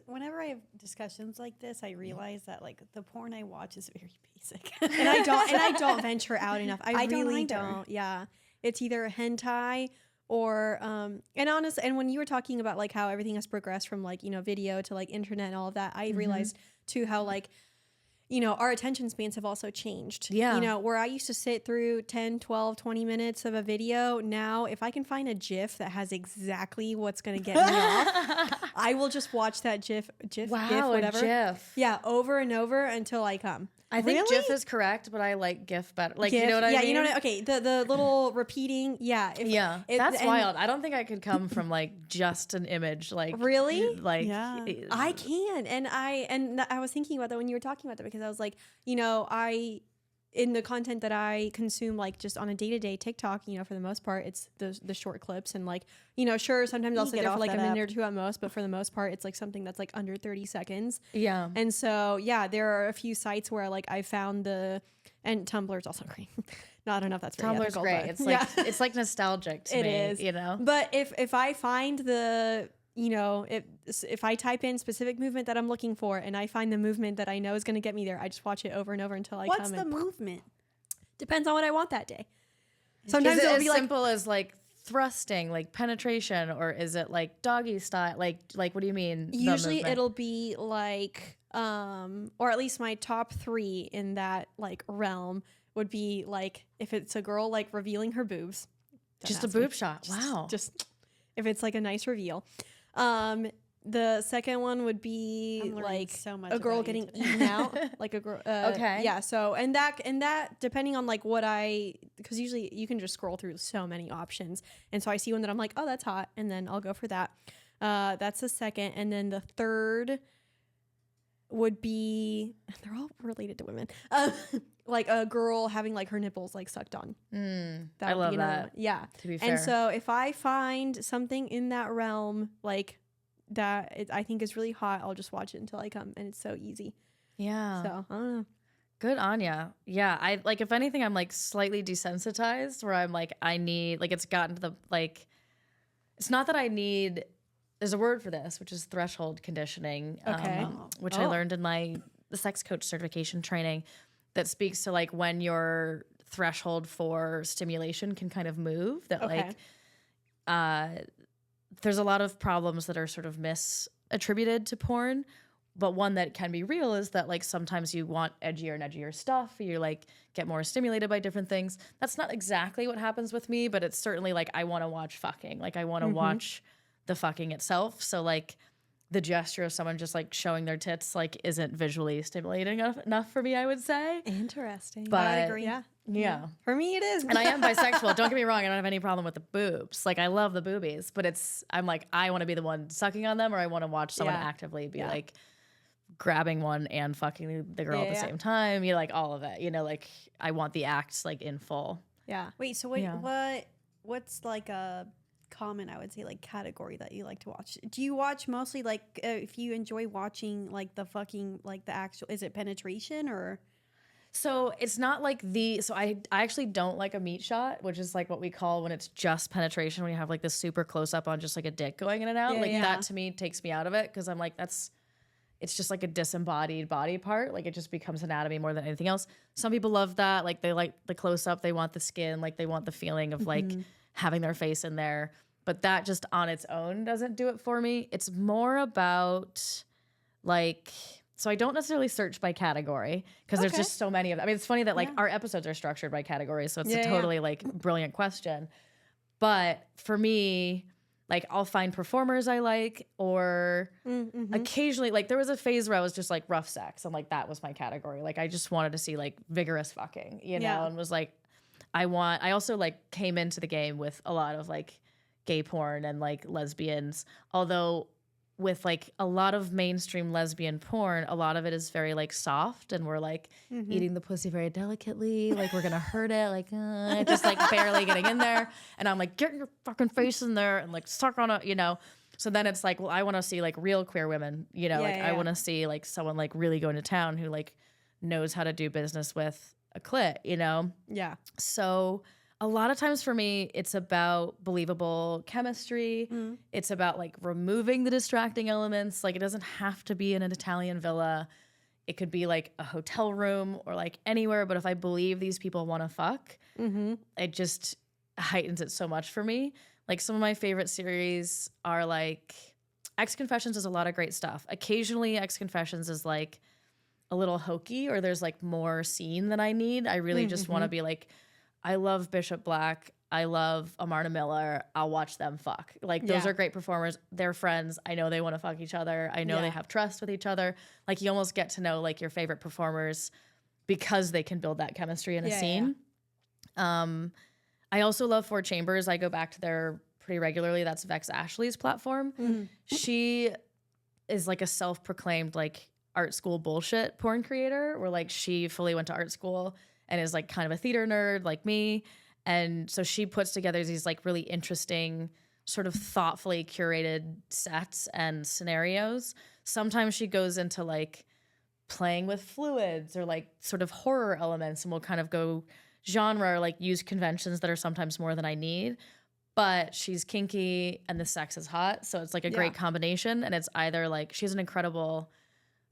Speaker 3: whenever I have discussions like this, I realize that like the porn I watch is very basic.
Speaker 1: And I don't venture out enough. I
Speaker 3: don't
Speaker 1: really
Speaker 3: either.
Speaker 1: don't. Yeah. It's either hentai or and when you were talking about like how everything has progressed from like, you know, video to like internet and all of that, I realized too how like, you know, our attention spans have also changed.
Speaker 2: Yeah.
Speaker 1: You know, where I used to sit through 10, 12, 20 minutes of a video, now if I can find a GIF that has exactly what's going to get me off, I will just watch that GIF,
Speaker 2: Wow,
Speaker 1: whatever.
Speaker 2: a GIF.
Speaker 1: Yeah, over and over until I come.
Speaker 2: I think
Speaker 1: Really?
Speaker 2: GIF is correct, but I like GIF better. Like,
Speaker 1: GIF,
Speaker 2: you know what I mean?
Speaker 1: Yeah, you know what okay, the little repeating, yeah.
Speaker 2: That's wild. I don't think I could come from like just an image. Like
Speaker 1: Really?
Speaker 2: Like
Speaker 1: I can. And I was thinking about that when you were talking about that, because I was like, you know, in the content that I consume, like just on a day-to-day TikTok, you know, for the most part, it's the short clips and like, you know, sure, sometimes I'll sit there for like a minute or two at most, but for the most part, it's like something that's like under 30 seconds.
Speaker 2: Yeah.
Speaker 1: And so, yeah, there are a few sites where like I found and Tumblr's also great. No, I don't know if that's very
Speaker 2: Tumblr's
Speaker 1: ethical,
Speaker 2: great.
Speaker 1: but
Speaker 2: It's like it's like nostalgic to me.
Speaker 1: It is.
Speaker 2: You know?
Speaker 1: But if I find you know, if I type in specific movement that I'm looking for and I find the movement that I know is going to get me there, I just watch it over and over until I come.
Speaker 3: What's the movement?
Speaker 1: Depends on what I want that day.
Speaker 2: Sometimes
Speaker 1: it'll
Speaker 2: as
Speaker 1: be like
Speaker 2: simple as like thrusting, like penetration, or is it like doggy style? Like what do you mean? the
Speaker 1: usually
Speaker 2: movement?
Speaker 1: it'll be like or at least my top 3 in that like realm would be like if it's a girl like revealing her boobs.
Speaker 2: Just a boob shot. Wow.
Speaker 1: Just if it's like a nice reveal. The second one would be
Speaker 3: I'm learning
Speaker 1: like
Speaker 3: so much
Speaker 1: a girl
Speaker 3: about you
Speaker 1: getting
Speaker 3: today.
Speaker 1: eaten out, like a girl.
Speaker 2: Okay.
Speaker 1: Yeah. So and that depending on like because usually you can just scroll through so many options, and so I see one that I'm like, oh, that's hot, and then I'll go for that. That's the second, and then the third would be, they're all related to women. Like a girl having like her nipples like sucked on.
Speaker 2: I
Speaker 1: would
Speaker 2: love
Speaker 1: be another
Speaker 2: that.
Speaker 1: one. Yeah.
Speaker 2: To be fair.
Speaker 1: And so if I find something in that realm like I think is really hot, I'll just watch it until I come, and it's so easy.
Speaker 2: Yeah.
Speaker 1: So I don't know.
Speaker 2: Good on ya. Yeah. I like, if anything, I'm like slightly desensitized where I'm like, I need, like, it's gotten to the, like, it's not that I need, there's a word for this, which is threshold conditioning,
Speaker 1: Okay.
Speaker 2: which I learned in the sex coach certification training, that speaks to like when your threshold for stimulation can kind of move, that
Speaker 1: Okay.
Speaker 2: there's a lot of problems that are sort of misattributed to porn. But one that can be real is that like sometimes you want edgier and edgier stuff. You like get more stimulated by different things. That's not exactly what happens with me, but it's certainly like I want to watch fucking. Like I want to watch the fucking itself. So like the gesture of someone just like showing their tits like isn't visually stimulating enough for me, I would say.
Speaker 1: Interesting.
Speaker 2: But
Speaker 3: I agree.
Speaker 2: yeah.
Speaker 1: For me, it is.
Speaker 2: And I am bisexual. Don't get me wrong. I don't have any problem with the boobs. Like I love the boobies, but I'm like, I want to be the one sucking on them, or I want to watch someone
Speaker 1: Yeah.
Speaker 2: actively be like grabbing one and fucking the girl at the same time. You know, like all of it. You know, like I want the act like in full.
Speaker 1: Yeah.
Speaker 3: Wait, so what's like a common, I would say, like category that you like to watch? Do you watch mostly like if you enjoy watching like the fucking like the actual, is it penetration or?
Speaker 2: So it's not like so I actually don't like a meat shot, which is like what we call when it's just penetration, when you have like this super close up on just like a dick going in and out. That to me takes me out of it, because I'm like, it's just like a disembodied body part. Like it just becomes anatomy more than anything else. Some people love that. Like they like the close up, they want the skin, like they want the feeling of like having their face in there. But that just on its own doesn't do it for me. It's more about like, so I don't necessarily search by category, because there's just so many of them. I mean, it's funny that like our episodes are structured by categories, so it's a totally like brilliant question. But for me, like I'll find performers I like, or occasionally, like there was a phase where I was just like rough sex, and like that was my category. Like I just wanted to see like vigorous fucking, you know, and was like, I also like came into the game with a lot of like gay porn and like lesbians, although with like a lot of mainstream lesbian porn, a lot of it is very like soft, and we're like eating the pussy very delicately, like we're gonna hurt it, like just like barely getting in there, and I'm like, get your fucking face in there and like suck on it, you know. So then it's like, well, I want to see like real queer women, you know, I want to see like someone like really going to town who like knows how to do business with a clit, you know.
Speaker 1: Yeah.
Speaker 2: So a lot of times for me, it's about believable chemistry. It's about like removing the distracting elements. Like it doesn't have to be in an Italian villa. It could be like a hotel room or like anywhere. But if I believe these people want to fuck, it just heightens it so much for me. Like some of my favorite series are like Ex Confessions is a lot of great stuff. Occasionally Ex Confessions is like a little hokey, or there's like more scene than I need. I really just want to be like, I love Bishop Black. I love Amarna Miller. I'll watch them fuck. Like those are great performers. They're friends. I know they want to fuck each other. I know they have trust with each other. Like you almost get to know like your favorite performers because they can build that chemistry in a scene. I also love Four Chambers. I go back to there pretty regularly. That's Vex Ashley's platform. She is like a self-proclaimed like art school bullshit porn creator, where like she fully went to art school and is like kind of a theater nerd like me. And so she puts together these like really interesting, sort of thoughtfully curated sets and scenarios. Sometimes she goes into like playing with fluids or like sort of horror elements, and we'll kind of go genre or like use conventions that are sometimes more than I need. But she's kinky and the sex is hot. So it's like a great combination. And it's either like, she has an incredible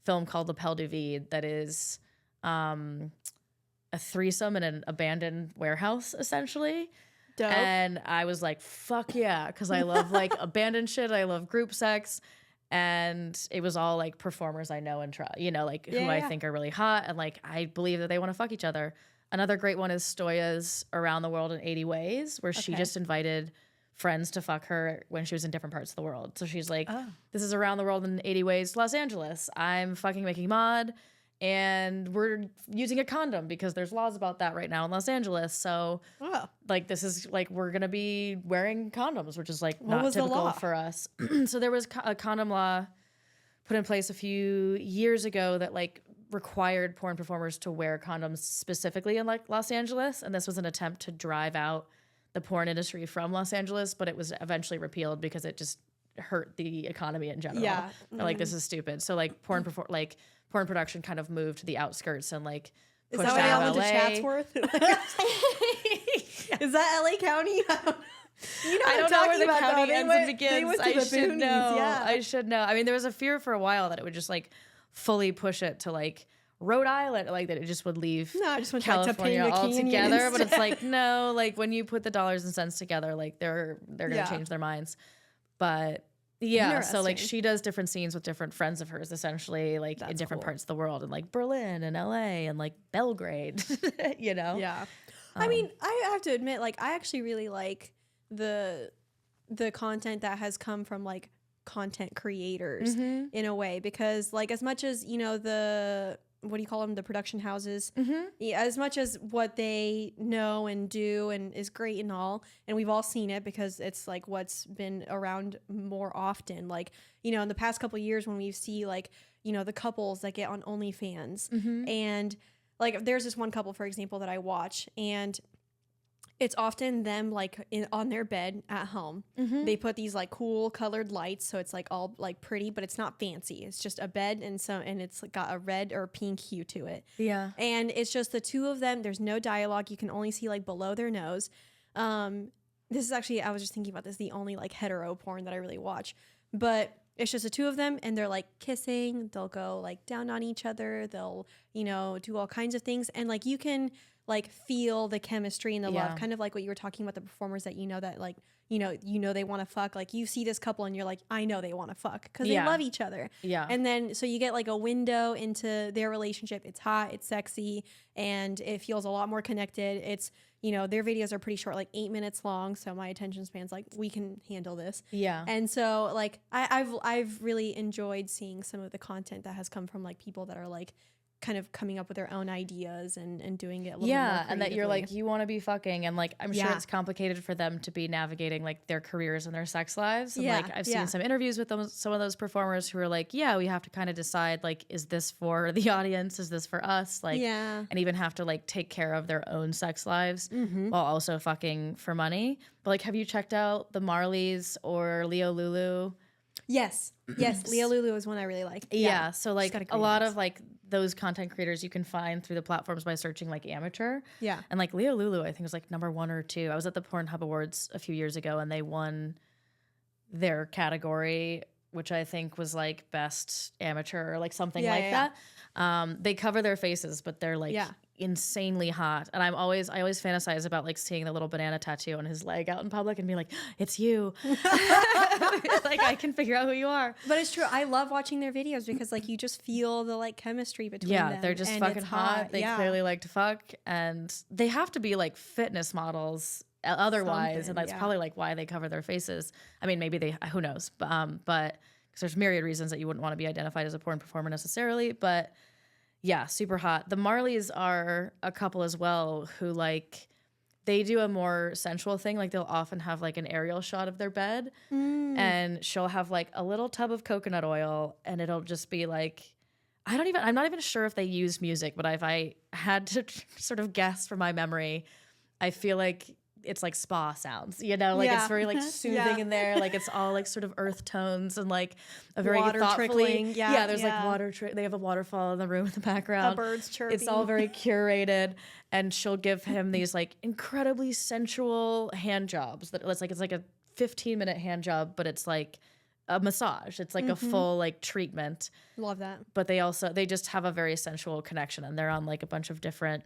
Speaker 2: film called Lapel du Vide that is a threesome in an abandoned warehouse, essentially.
Speaker 1: Dope.
Speaker 2: And I was like, fuck yeah, because I love like abandoned shit. I love group sex. And it was all like performers I know and try, you know, like who I think are really hot. And like, I believe that they want to fuck each other. Another great one is Stoya's Around the World in 80 Ways, where she just invited friends to fuck her when she was in different parts of the world. So she's like, this is around the world in 80 ways, Los Angeles. I'm fucking Mickey Mod, and we're using a condom because there's laws about that right now in Los Angeles. So like, this is like, we're going to be wearing condoms, which is like not typical for us. So there was a condom law put in place a few years ago that like required porn performers to wear condoms specifically in like Los Angeles. And this was an attempt to drive out the porn industry from Los Angeles, but it was eventually repealed because it just hurt the economy in general. Yeah. Like, this is stupid. So like porn production kind of moved to the outskirts and like pushed out of LA. Is that why they all went to Chatsworth?
Speaker 1: Is that LA County? You know,
Speaker 2: I don't know where the county ends and begins.
Speaker 1: I should know. Yeah.
Speaker 2: I should know. I mean, there was a fear for a while that it would just like fully push it to like Rhode Island, like that it just would leave California altogether. But it's like, no, like when you put the dollars and cents together, like they're gonna change their minds. But yeah, so like she does different scenes with different friends of hers, essentially, like in different parts of the world, and like Berlin and LA and like Belgrade, you know?
Speaker 1: Yeah. I mean, I have to admit, like, I actually really like the content that has come from like content creators in a way, because like as much as, you know, the what do you call them, the production houses, as much as what they know and do and is great and all, and we've all seen it because it's like what's been around more often, like, you know, in the past couple of years when we see like, you know, the couples that get on OnlyFans, and like there's this one couple, for example, that I watch, and it's often them like on their bed at home. They put these like cool colored lights, so it's like all like pretty, but it's not fancy. It's just a bed, and it's got a red or pink hue to it. Yeah, and it's just the two of them. There's no dialogue. You can only see like below their nose. This is actually, I was just thinking about this, the only like hetero porn that I really watch, but it's just the two of them, and they're like kissing. They'll go like down on each other. They'll, you know, do all kinds of things, and like you can like feel the chemistry and the love, kind of like what you were talking about, the performers that you know that like, you know they want to fuck. Like you see this couple and you're like, I know they want to fuck because they love each other. Yeah. And then so you get like a window into their relationship. It's hot, it's sexy, and it feels a lot more connected. It's, you know, their videos are pretty short, like 8 minutes long. So my attention span's like, we can handle this. Yeah. And so like I've really enjoyed seeing some of the content that has come from like people that are like kind of coming up with their own ideas and doing it a little bit more creatively. And that you're like, you want to be fucking, and like I'm sure it's complicated for them to be navigating like their careers and their sex lives. And like I've seen some interviews with them, some of those performers who are like, yeah, we have to kind of decide like, is this for the audience? Is this for us? Like, and even have to like take care of their own sex lives while also fucking for money. But like, have you checked out the Marleys or Leo Lulu? Yes. Leo Lulu is one I really like.
Speaker 2: Yeah. So like a lot of like those content creators you can find through the platforms by searching like amateur. Yeah. And like Leo Lulu, I think was like number 1 or 2. I was at the Pornhub Awards a few years ago, and they won their category, which I think was like best amateur or like something that. They cover their faces, but they're like insanely hot. And I always fantasize about like seeing the little banana tattoo on his leg out in public and be like, it's you. Like I can figure out who you are.
Speaker 1: But it's true. I love watching their videos because like you just feel the like chemistry between them.
Speaker 2: Yeah, they're just fucking hot. They clearly like to fuck, and they have to be like fitness models otherwise, and that's probably like why they cover their faces. I mean, maybe they, who knows, but because there's myriad reasons that you wouldn't want to be identified as a porn performer necessarily, but yeah, super hot. The Marleys are a couple as well who like, they do a more sensual thing. Like they'll often have like an aerial shot of their bed, and she'll have like a little tub of coconut oil, and it'll just be like, I'm not even sure if they use music, but if I had to sort of guess from my memory, I feel like it's like spa sounds, you know, like it's very like soothing in there. Like it's all like sort of earth tones and like a very
Speaker 1: water trickling.
Speaker 2: There's like water. They have a waterfall in the room in the background.
Speaker 1: A bird's chirping.
Speaker 2: It's all very curated, and she'll give him these like incredibly sensual hand jobs that it's like a 15-minute hand job, but it's like a massage. It's like a full like treatment.
Speaker 1: Love that.
Speaker 2: But they just have a very sensual connection, and they're on like a bunch of different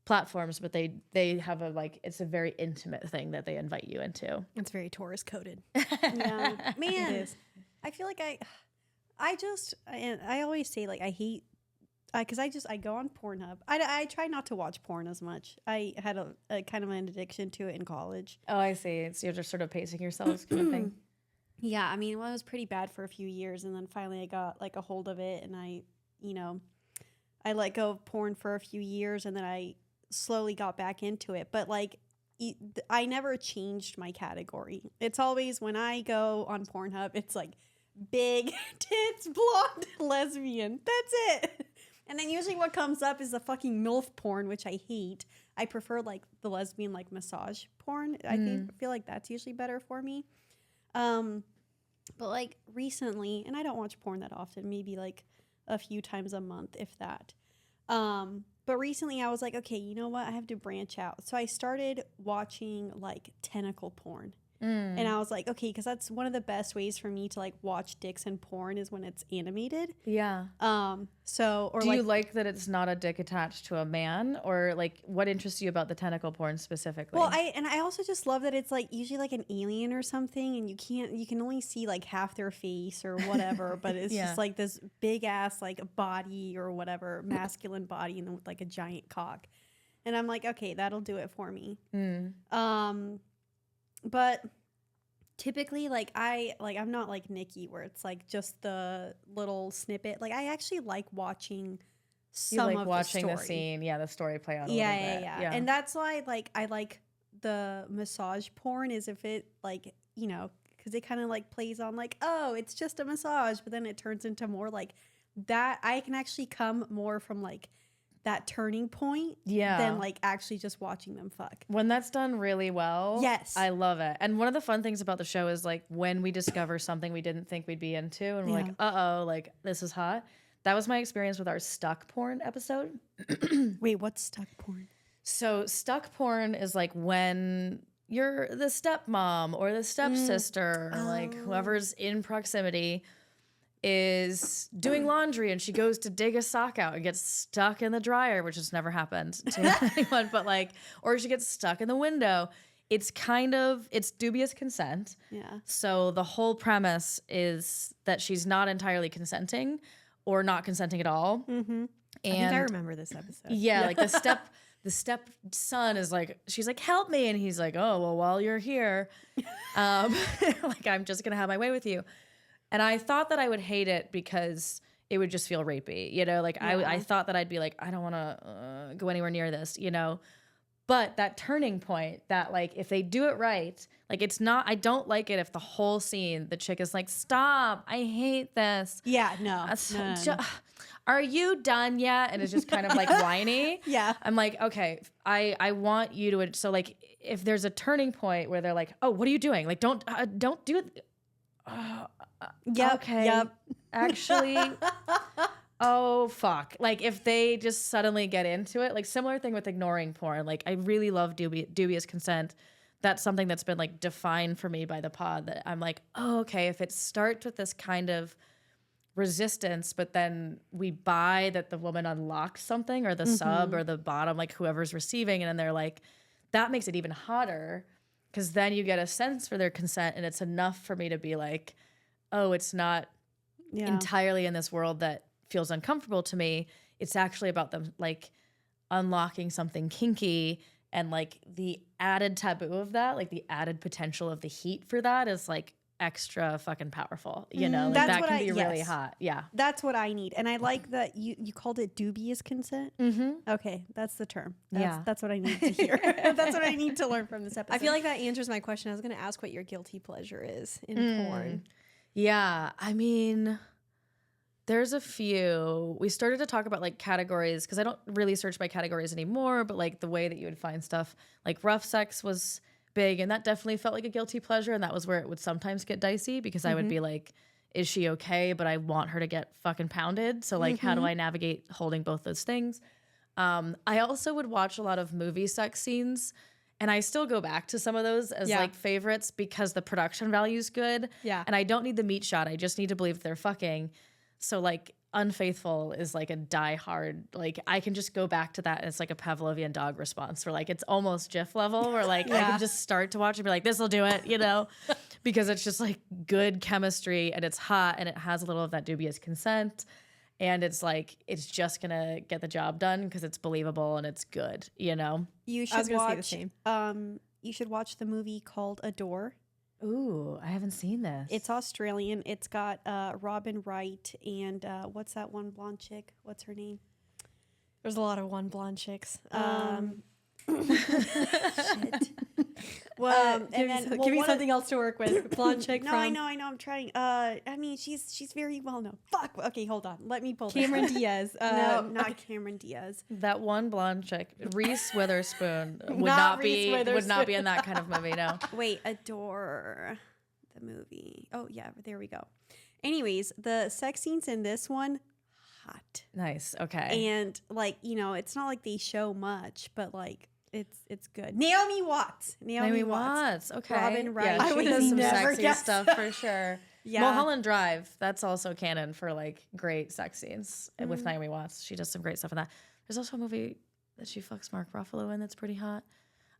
Speaker 2: platforms, but they have a like, it's a very intimate thing that they invite you into.
Speaker 1: It's very Taurus coded. Yeah, man. I feel like I always say like I
Speaker 3: because I go on Pornhub. I try not to watch porn as much. I had a kind of an addiction to it in college.
Speaker 2: Oh, I see. So you're just sort of pacing yourselves kind of thing.
Speaker 3: Yeah, I mean, well, it was pretty bad for a few years, and then finally I got like a hold of it, and I let go of porn for a few years, and then I slowly got back into it. But like, I never changed my category. It's always when I go on Pornhub, it's like big tits, blonde, lesbian. That's it. And then usually what comes up is the fucking MILF porn, which I hate. I prefer like the lesbian like massage porn. I feel like that's usually better for me. But like recently, and I don't watch porn that often, maybe like a few times a month, if that. But recently I was like, okay, you know what? I have to branch out. So I started watching like tentacle porn. And I was like, okay, because that's one of the best ways for me to like watch dicks and porn is when it's animated.
Speaker 2: Yeah.
Speaker 3: So, or
Speaker 2: do
Speaker 3: like,
Speaker 2: you like that it's not a dick attached to a man, or like what interests you about the tentacle porn specifically?
Speaker 3: well, I also just love that it's like usually like an alien or something, and you can only see like half their face or whatever, but it's just like this big ass like body or whatever, masculine body, and then with like a giant cock, and I'm like, okay, that'll do it for me. But typically, I'm not like Nikki, where it's like just the little snippet. Like I actually like watching some
Speaker 2: you like
Speaker 3: of
Speaker 2: watching
Speaker 3: the
Speaker 2: the
Speaker 3: story.
Speaker 2: scene, the story play out a
Speaker 3: Yeah,
Speaker 2: little bit.
Speaker 3: yeah. And that's why I like the massage porn is if it like, because it kind of like plays on like, oh, it's just a massage, but then it turns into more like that. I can actually come more from like that turning point than like actually just watching them fuck.
Speaker 2: When that's done really well,
Speaker 3: yes,
Speaker 2: I love it. And one of the fun things about the show is like when we discover something we didn't think we'd be into and we're like, uh-oh, like this is hot. That was my experience with our stuck porn episode.
Speaker 3: Wait, what's stuck porn?
Speaker 2: So stuck porn is like when you're the stepmom or the stepsister or like whoever's in proximity is doing laundry and she goes to dig a sock out and gets stuck in the dryer, which has never happened to anyone, but like, or she gets stuck in the window. It's dubious consent.
Speaker 3: Yeah.
Speaker 2: So the whole premise is that she's not entirely consenting or not consenting at all.
Speaker 1: Mm-hmm. And I think I remember this episode.
Speaker 2: Yeah, like the stepson is like, she's like, help me. And he's like, oh, well, while you're here, like, I'm just going to have my way with you. And I thought that I would hate it because it would just feel rapey, Like I thought that I'd be like, I don't want to go anywhere near this, But that turning point, that like if they do it right, like it's not. I don't like it if the whole scene the chick is like, stop, I hate this.
Speaker 3: Yeah, no.
Speaker 2: Are you done yet? And it's just kind of like whiny.
Speaker 3: Yeah.
Speaker 2: I'm like, okay, I want you to. So like if there's a turning point where they're like, oh, what are you doing? Like don't do it.
Speaker 3: Yep.
Speaker 2: Okay.
Speaker 3: Yep.
Speaker 2: Actually, oh fuck. Like if they just suddenly get into it, like similar thing with ignoring porn. Like I really love dubious consent. That's something that's been like defined for me by the pod that I'm like, oh, okay, if it starts with this kind of resistance, but then we buy that the woman unlocks something or the sub or the bottom, like whoever's receiving, and then they're like, that makes it even hotter. Because then you get a sense for their consent, and it's enough for me to be like, oh, it's not entirely in this world that feels uncomfortable to me. It's actually about them like unlocking something kinky, and like the added taboo of that, like the added potential of the heat for that is like extra fucking powerful. Like that can be really hot. Yeah.
Speaker 3: That's what I need. And I like that you called it dubious consent.
Speaker 2: Mm-hmm.
Speaker 3: Okay, that's the term. That's what I need to hear. That's what I need to learn from this episode.
Speaker 1: I feel like that answers my question. I was going to ask what your guilty pleasure is in porn.
Speaker 2: Yeah, I mean, there's a few. We started to talk about like categories because I don't really search by categories anymore, but like the way that you would find stuff, like rough sex was big, and that definitely felt like a guilty pleasure, and that was where it would sometimes get dicey because I would be like, is she okay, but I want her to get fucking pounded, so like how do I navigate holding both those things? I also would watch a lot of movie sex scenes, and I still go back to some of those as like favorites because the production value is good, and I don't need the meat shot, I just need to believe they're fucking. So like Unfaithful is like a die hard, like I can just go back to that and it's like a Pavlovian dog response where like it's almost GIF level where like I can just start to watch and be like, this'll do it, because it's just like good chemistry and it's hot and it has a little of that dubious consent. and it's like it's just gonna get the job done because it's believable and it's good, you know.
Speaker 3: You
Speaker 1: I was
Speaker 3: should
Speaker 1: gonna say the
Speaker 3: watch.
Speaker 1: same.
Speaker 3: You should watch the movie called Adore.
Speaker 2: Ooh, I haven't seen this.
Speaker 3: It's Australian. It's got Robin Wright and what's that one blonde chick? What's her name?
Speaker 1: There's a lot of one blonde chicks.
Speaker 3: Shit. Well,
Speaker 1: Give me something else to work with. Blonde chick
Speaker 3: No,
Speaker 1: from
Speaker 3: I know. I'm trying. I mean, she's very well known. Fuck. Okay, hold on. Let me pull this
Speaker 1: Cameron
Speaker 3: up.
Speaker 1: Diaz.
Speaker 3: No, not Cameron Diaz.
Speaker 2: That one blonde chick, Reese Witherspoon, would
Speaker 1: Not
Speaker 2: not
Speaker 1: Reese
Speaker 2: be
Speaker 1: Witherspoon.
Speaker 2: in that kind of movie. No.
Speaker 3: Wait, Adore the movie. Oh yeah, there we go. Anyways, the sex scenes in this one, hot.
Speaker 2: Nice. Okay.
Speaker 3: And like, you know, it's not like they show much, but like it's good. Naomi Watts.
Speaker 2: Naomi Watts. Okay.
Speaker 3: Robin Wright.
Speaker 2: Yeah,
Speaker 3: I
Speaker 2: she
Speaker 3: would
Speaker 2: does some
Speaker 3: never
Speaker 2: sexy
Speaker 3: guess
Speaker 2: stuff for sure.
Speaker 3: Yeah.
Speaker 2: Mulholland Drive. That's also canon for like great sex scenes with Naomi Watts. She does some great stuff in that. There's also a movie that she fucks Mark Ruffalo in that's pretty hot.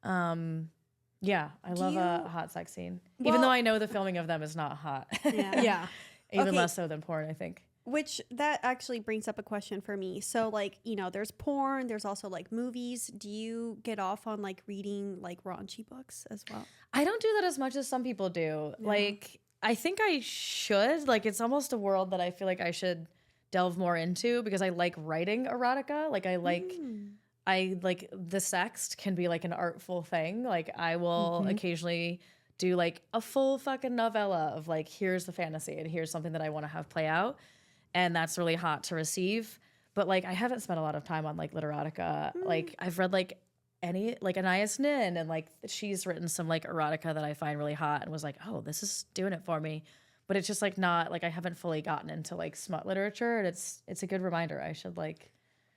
Speaker 2: Yeah, I love a hot sex scene. Even though I know the filming of them is not hot.
Speaker 3: Yeah.
Speaker 1: yeah.
Speaker 2: Even
Speaker 3: Okay.
Speaker 2: less so than porn, I think.
Speaker 3: Which that actually brings up a question for me. So like, you know, there's porn, there's also like movies. Do you get off on like reading like raunchy books as well?
Speaker 2: I don't do that as much as some people do. Like, I think I should. Like, it's almost a world that I feel like I should delve more into because I like writing erotica. Like, I like the sext can be like an artful thing. Like, I will occasionally do like a full fucking novella of like, here's the fantasy and here's something that I want to have play out. And that's really hot to receive. But like, I haven't spent a lot of time on like literotica. Like, I've read like Anais Nin, and like she's written some like erotica that I find really hot and was like, oh, this is doing it for me. But it's just like not like I haven't fully gotten into like smut literature, and it's a good reminder. I should like.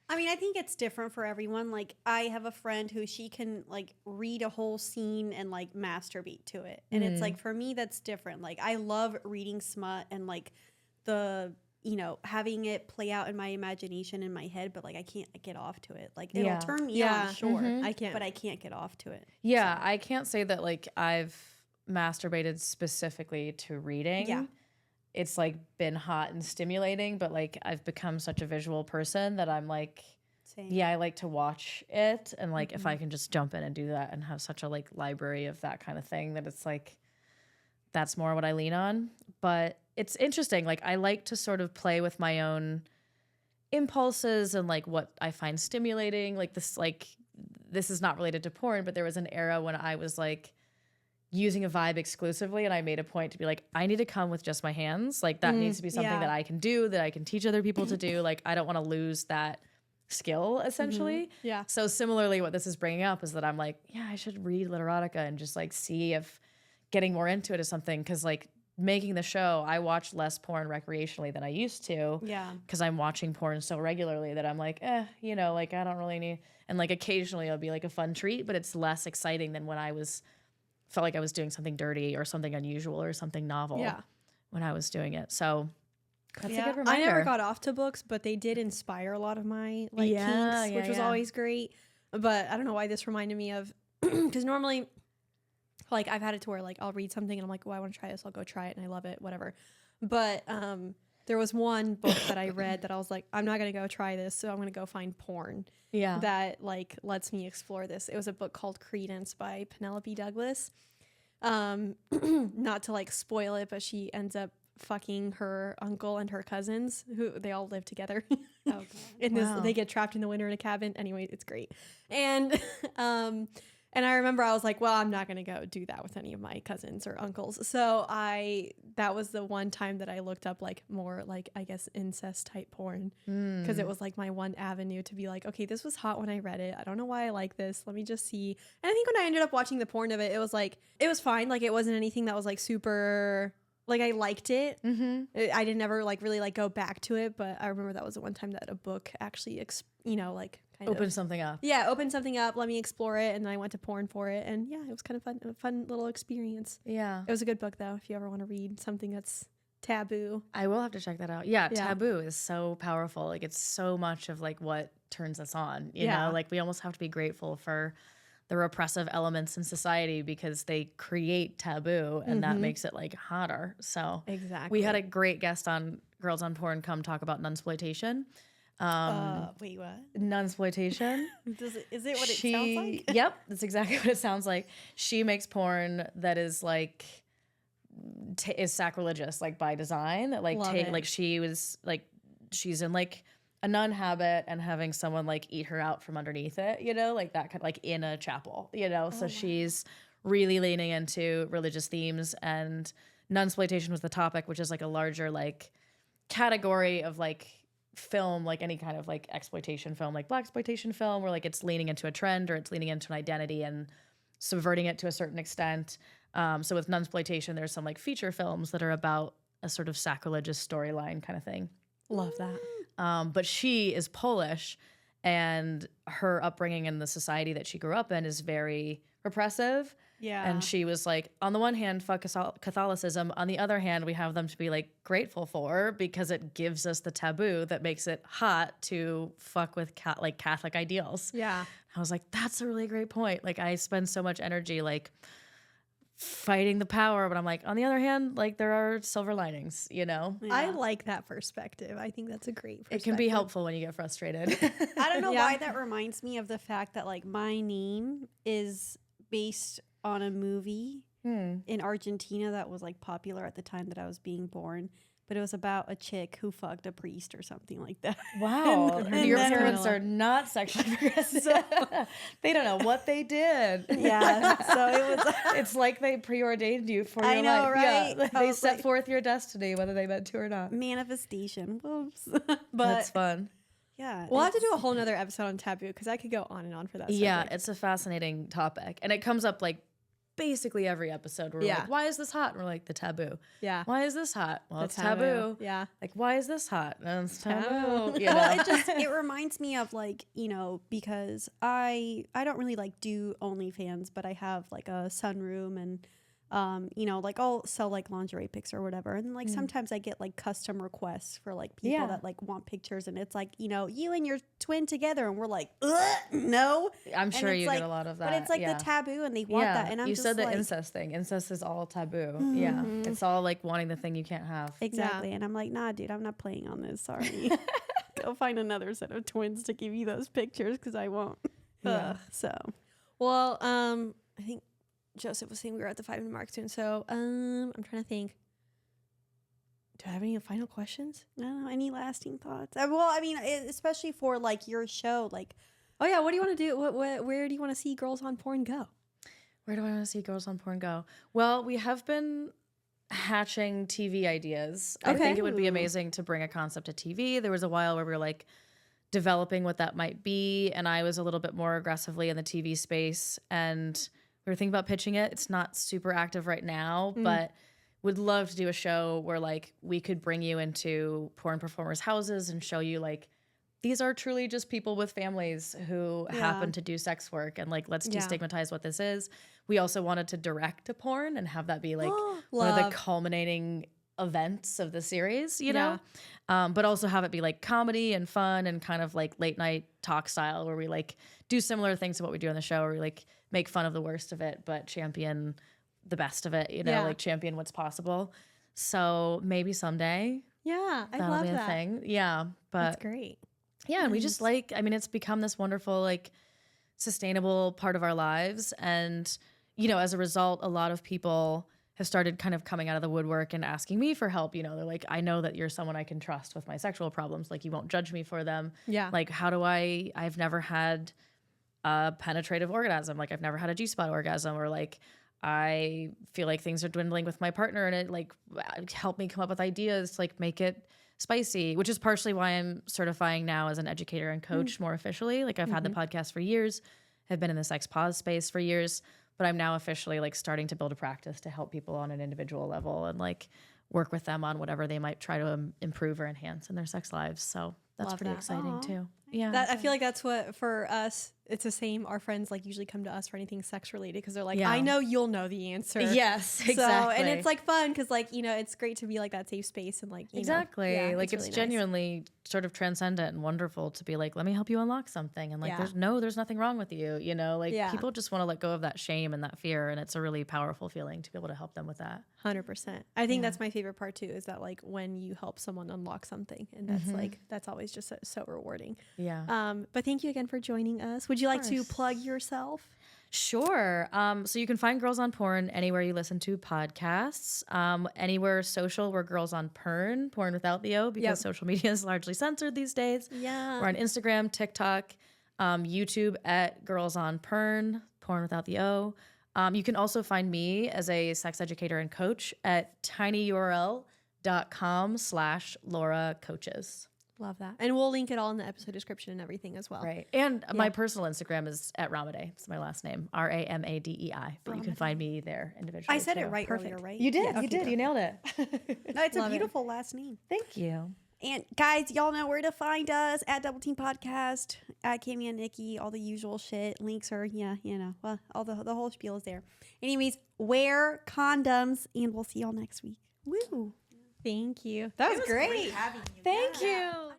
Speaker 3: I mean, I think it's different for everyone. Like, I have a friend who she can like read a whole scene and like masturbate to it. And it's like, for me, that's different. Like, I love reading smut and like the, you know, having it play out in my imagination in my head, but like I can't get off to it. Like, it'll turn me on, sure.
Speaker 1: I can't.
Speaker 3: But I can't get off to it.
Speaker 2: Yeah, I can't say that like I've masturbated specifically to reading.
Speaker 3: Yeah.
Speaker 2: It's like been hot and stimulating, but like I've become such a visual person that I'm like,
Speaker 3: Same.
Speaker 2: yeah, I like to watch it. And like if I can just jump in and do that and have such a like library of that kind of thing, that it's like, that's more what I lean on. But it's interesting. Like, I like to sort of play with my own impulses and like what I find stimulating. Like this is not related to porn, but there was an era when I was like using a vibe exclusively, and I made a point to be like, I need to come with just my hands. Like, that needs to be something that I can do, that I can teach other people to do. Like, I don't want to lose that skill, essentially.
Speaker 1: Yeah.
Speaker 2: So similarly, what this is bringing up is that I'm like, yeah, I should read literotica and just like see if getting more into it is something. Because like making the show, I watch less porn recreationally than I used to.
Speaker 3: Yeah.
Speaker 2: Because I'm watching porn so regularly that I'm like, you know, like I don't really need. And like occasionally it'll be like a fun treat, but it's less exciting than when I felt like I was doing something dirty or something unusual or something novel when I was doing it. So that's a good reminder.
Speaker 1: I never got off to books, but they did inspire a lot of my like kinks, which was always great. But I don't know why this reminded me of, because normally, like, I've had it to where like I'll read something and I'm like, oh, I want to try this. I'll go try it and I love it, whatever. But there was one book that I read that I was like, I'm not gonna go try this, so I'm gonna go find porn.
Speaker 2: Yeah.
Speaker 1: That like lets me explore this. It was a book called Credence by Penelope Douglas. Not to like spoil it, but she ends up fucking her uncle and her cousins, who they all live together. In this, they get trapped in the winter in a cabin. Anyway, it's great. And I remember I was like, well, I'm not going to go do that with any of my cousins or uncles. So that was the one time that I looked up like more like, I guess, incest type porn. Because it was like my one avenue to be like, okay, this was hot when I read it. I don't know why I like this. Let me just see. And I think when I ended up watching the porn of it, it was like, it was fine. Like, it wasn't anything that was like super, like, I liked it. I didn't ever like really like go back to it. But I remember that was the one time that a book actually, like,
Speaker 2: Open something up.
Speaker 1: Yeah, open something up, let me explore it, and then I went to porn for it, and yeah, it was kind of fun, a fun little experience.
Speaker 2: Yeah.
Speaker 1: It was a good book, though, if you ever want to read something that's taboo.
Speaker 2: I will have to check that out. Yeah, taboo is so powerful. Like, it's so much of like what turns us on, you know? Like, we almost have to be grateful for the repressive elements in society because they create taboo, and that makes it like hotter. So
Speaker 1: Exactly.
Speaker 2: we had a great guest on Girls on Porn come talk about nunsploitation.
Speaker 3: Wait, what?
Speaker 2: Nunsploitation.
Speaker 3: Is it what it sounds like?
Speaker 2: Yep, that's exactly what it sounds like. She makes porn that is like is sacrilegious, like by design. That like
Speaker 1: Love it.
Speaker 2: like she was like she's in like a nun habit and having someone like eat her out from underneath it, you know, like that kind of like in a chapel, you know. So she's really leaning into religious themes, and nunsploitation was the topic, which is like a larger like category of like film, like any kind of like exploitation film, like blaxploitation film, where like it's leaning into a trend or it's leaning into an identity and subverting it to a certain extent. So with nunsploitation, there's some like feature films that are about a sort of sacrilegious storyline kind of thing.
Speaker 1: Love that.
Speaker 2: But she is Polish, and her upbringing in the society that she grew up in is very repressive.
Speaker 3: Yeah.
Speaker 2: And she was like, on the one hand, fuck Catholicism. On the other hand, we have them to be like grateful for because it gives us the taboo that makes it hot to fuck with like Catholic ideals.
Speaker 1: Yeah.
Speaker 2: I was like, that's a really great point. Like I spend so much energy like fighting the power, but I'm like, on the other hand, like there are silver linings, you know?
Speaker 1: I like that perspective. I think that's a great perspective.
Speaker 2: It can be helpful when you get frustrated.
Speaker 3: I don't know
Speaker 1: Yeah.
Speaker 3: why that reminds me of the fact that like my name is based on a movie in Argentina that was like popular at the time that I was being born, but it was about a chick who fucked a priest or something like that.
Speaker 2: Wow.
Speaker 3: And
Speaker 2: Your
Speaker 3: then-
Speaker 2: parents are not sexually progressive. They don't know what they did.
Speaker 3: Yeah, so it was.
Speaker 2: It's like they preordained you for your
Speaker 3: I know,
Speaker 2: life.
Speaker 3: right?
Speaker 2: Yeah,
Speaker 3: I
Speaker 2: they
Speaker 3: was
Speaker 2: set
Speaker 3: like-
Speaker 2: forth your destiny, whether they meant to or not.
Speaker 3: Manifestation. Whoops.
Speaker 2: That's
Speaker 3: But
Speaker 2: fun.
Speaker 3: yeah,
Speaker 1: We'll have to do a whole nother episode on taboo because I could go on and on for that.
Speaker 2: Yeah,
Speaker 1: subject.
Speaker 2: it's a fascinating topic. And it comes up like basically every episode where we're
Speaker 1: Yeah.
Speaker 2: like, why is this hot? And we're like, the taboo.
Speaker 1: Yeah.
Speaker 2: Why is this hot? Well,
Speaker 1: The
Speaker 2: it's taboo.
Speaker 1: Yeah.
Speaker 2: Like, why is this hot? And it's taboo.
Speaker 1: Taboo.
Speaker 2: You know?
Speaker 3: well, it reminds me of like, you know, because I don't really like do OnlyFans, but I have like a sunroom and you know, like I'll sell like lingerie pics or whatever, and like sometimes I get like custom requests for like people
Speaker 2: Yeah.
Speaker 3: that like want pictures, and it's like, you know, you and your twin together, and we're like, no.
Speaker 2: I'm
Speaker 3: And
Speaker 2: sure
Speaker 3: it's
Speaker 2: you
Speaker 3: like-
Speaker 2: get a lot of that.
Speaker 3: But it's like
Speaker 2: yeah.
Speaker 3: the taboo, and they want that, and I'm
Speaker 2: you
Speaker 3: just
Speaker 2: said the
Speaker 3: like,
Speaker 2: incest thing. Incest is all taboo. Yeah, it's all like wanting the thing you can't have.
Speaker 3: exactly, and I'm like, nah, dude, I'm not playing on this. Sorry, go find another set of twins to give you those pictures because I won't.
Speaker 2: Yeah.
Speaker 3: So
Speaker 1: Well, I think Joseph was saying we were at the 5-minute mark soon. So, I'm trying to think. Do I have any final questions?
Speaker 3: I don't know, any lasting thoughts? Well, I mean, especially for like your show, like.
Speaker 1: Oh yeah, what do you want to do? Where do you want to see Girls on Porn go?
Speaker 2: Where do I want to see Girls on Porn go? Well, we have been hatching TV ideas. I
Speaker 1: Okay.
Speaker 2: think it would be amazing to bring a concept to TV. There was a while where we were like developing what that might be, and I was a little bit more aggressively in the TV space, and we were thinking about pitching it. It's not super active right now, but would love to do a show where like we could bring you into porn performers' houses and show you like these are truly just people with families who happen to do sex work, and like let's
Speaker 1: Yeah.
Speaker 2: destigmatize what this is. We also wanted to direct a porn and have that be like one of the
Speaker 1: Love.
Speaker 2: culminating events of the series, you know? But also have it be like comedy and fun and kind of like late night talk style where we like do similar things to what we do on the show, where we like make fun of the worst of it, but champion the best of it, you know,
Speaker 1: Yeah.
Speaker 2: like champion what's possible. So maybe someday
Speaker 1: Yeah, I
Speaker 2: that'll
Speaker 1: love
Speaker 2: be a
Speaker 1: that.
Speaker 2: thing. Yeah. But
Speaker 1: That's great.
Speaker 2: yeah, and we just like, I mean, it's become this wonderful, like, sustainable part of our lives. And, you know, as a result, a lot of people have started kind of coming out of the woodwork and asking me for help. You know, they're like, I know that you're someone I can trust with my sexual problems. Like, you won't judge me for them.
Speaker 1: Yeah.
Speaker 2: Like, how do I've never had a penetrative orgasm. Like, I've never had a G-spot orgasm, or like, I feel like things are dwindling with my partner, and it like helped me come up with ideas to like make it spicy, which is partially why I'm certifying now as an educator and coach more officially. Like, I've had the podcast for years, have been in the sex pause space for years, but I'm now officially like starting to build a practice to help people on an individual level and like work with them on whatever they might try to improve or enhance in their sex lives. So that's
Speaker 1: Love
Speaker 2: pretty
Speaker 1: that.
Speaker 2: exciting
Speaker 3: Aw.
Speaker 2: too. Yeah.
Speaker 1: That I feel like that's what for us it's the same. Our friends like usually come to us for anything sex related because they're like,
Speaker 2: Yeah.
Speaker 1: I know you'll know the answer.
Speaker 2: Yes, exactly.
Speaker 1: So, and it's like fun because like, you know, it's great to be like that safe space and like, you
Speaker 2: exactly.
Speaker 1: know, yeah,
Speaker 2: like it's
Speaker 1: really nice.
Speaker 2: genuinely sort of transcendent and wonderful to be like, let me help you unlock something. And like,
Speaker 1: Yeah.
Speaker 2: there's nothing wrong with you. You know, like
Speaker 1: Yeah.
Speaker 2: people just want to let go of that shame and that fear. And it's a really powerful feeling to be able to help them with that.
Speaker 1: 100%. I think that's my favorite part too, is that like when you help someone unlock something, and that's like, that's always just so rewarding.
Speaker 2: Yeah.
Speaker 1: But thank you again for joining us. Would you like to plug yourself?
Speaker 2: Sure. So you can find Girls on Porn anywhere you listen to podcasts. Anywhere social, we're Girls on Porn without the O, because social media is largely censored these days.
Speaker 1: Yeah.
Speaker 2: We're on Instagram, TikTok, YouTube at Girls on Porn without the O. You can also find me as a sex educator and coach at tinyurl.com/Laura Coaches.
Speaker 1: Love that. And we'll link it all in the episode description and everything as well.
Speaker 2: Right. And my personal Instagram is at Ramadei. It's my last name, Ramadei. But you can find me there individually.
Speaker 3: I said it
Speaker 2: too.
Speaker 3: right
Speaker 1: Perfect.
Speaker 3: earlier, right?
Speaker 2: You did.
Speaker 3: Yeah,
Speaker 2: You
Speaker 3: okay,
Speaker 2: did. You nailed it.
Speaker 3: No, it's
Speaker 1: Love
Speaker 3: a
Speaker 1: it.
Speaker 3: beautiful last name.
Speaker 2: Thank you.
Speaker 3: And guys, y'all know where to find us at Double Team Podcast, at Cammy and Nikki, all the usual shit. Links are, well, all the whole spiel is there. Anyways, wear condoms, and we'll see y'all next week. Woo!
Speaker 1: Thank you. That was great.
Speaker 3: Having you.
Speaker 2: Thank you.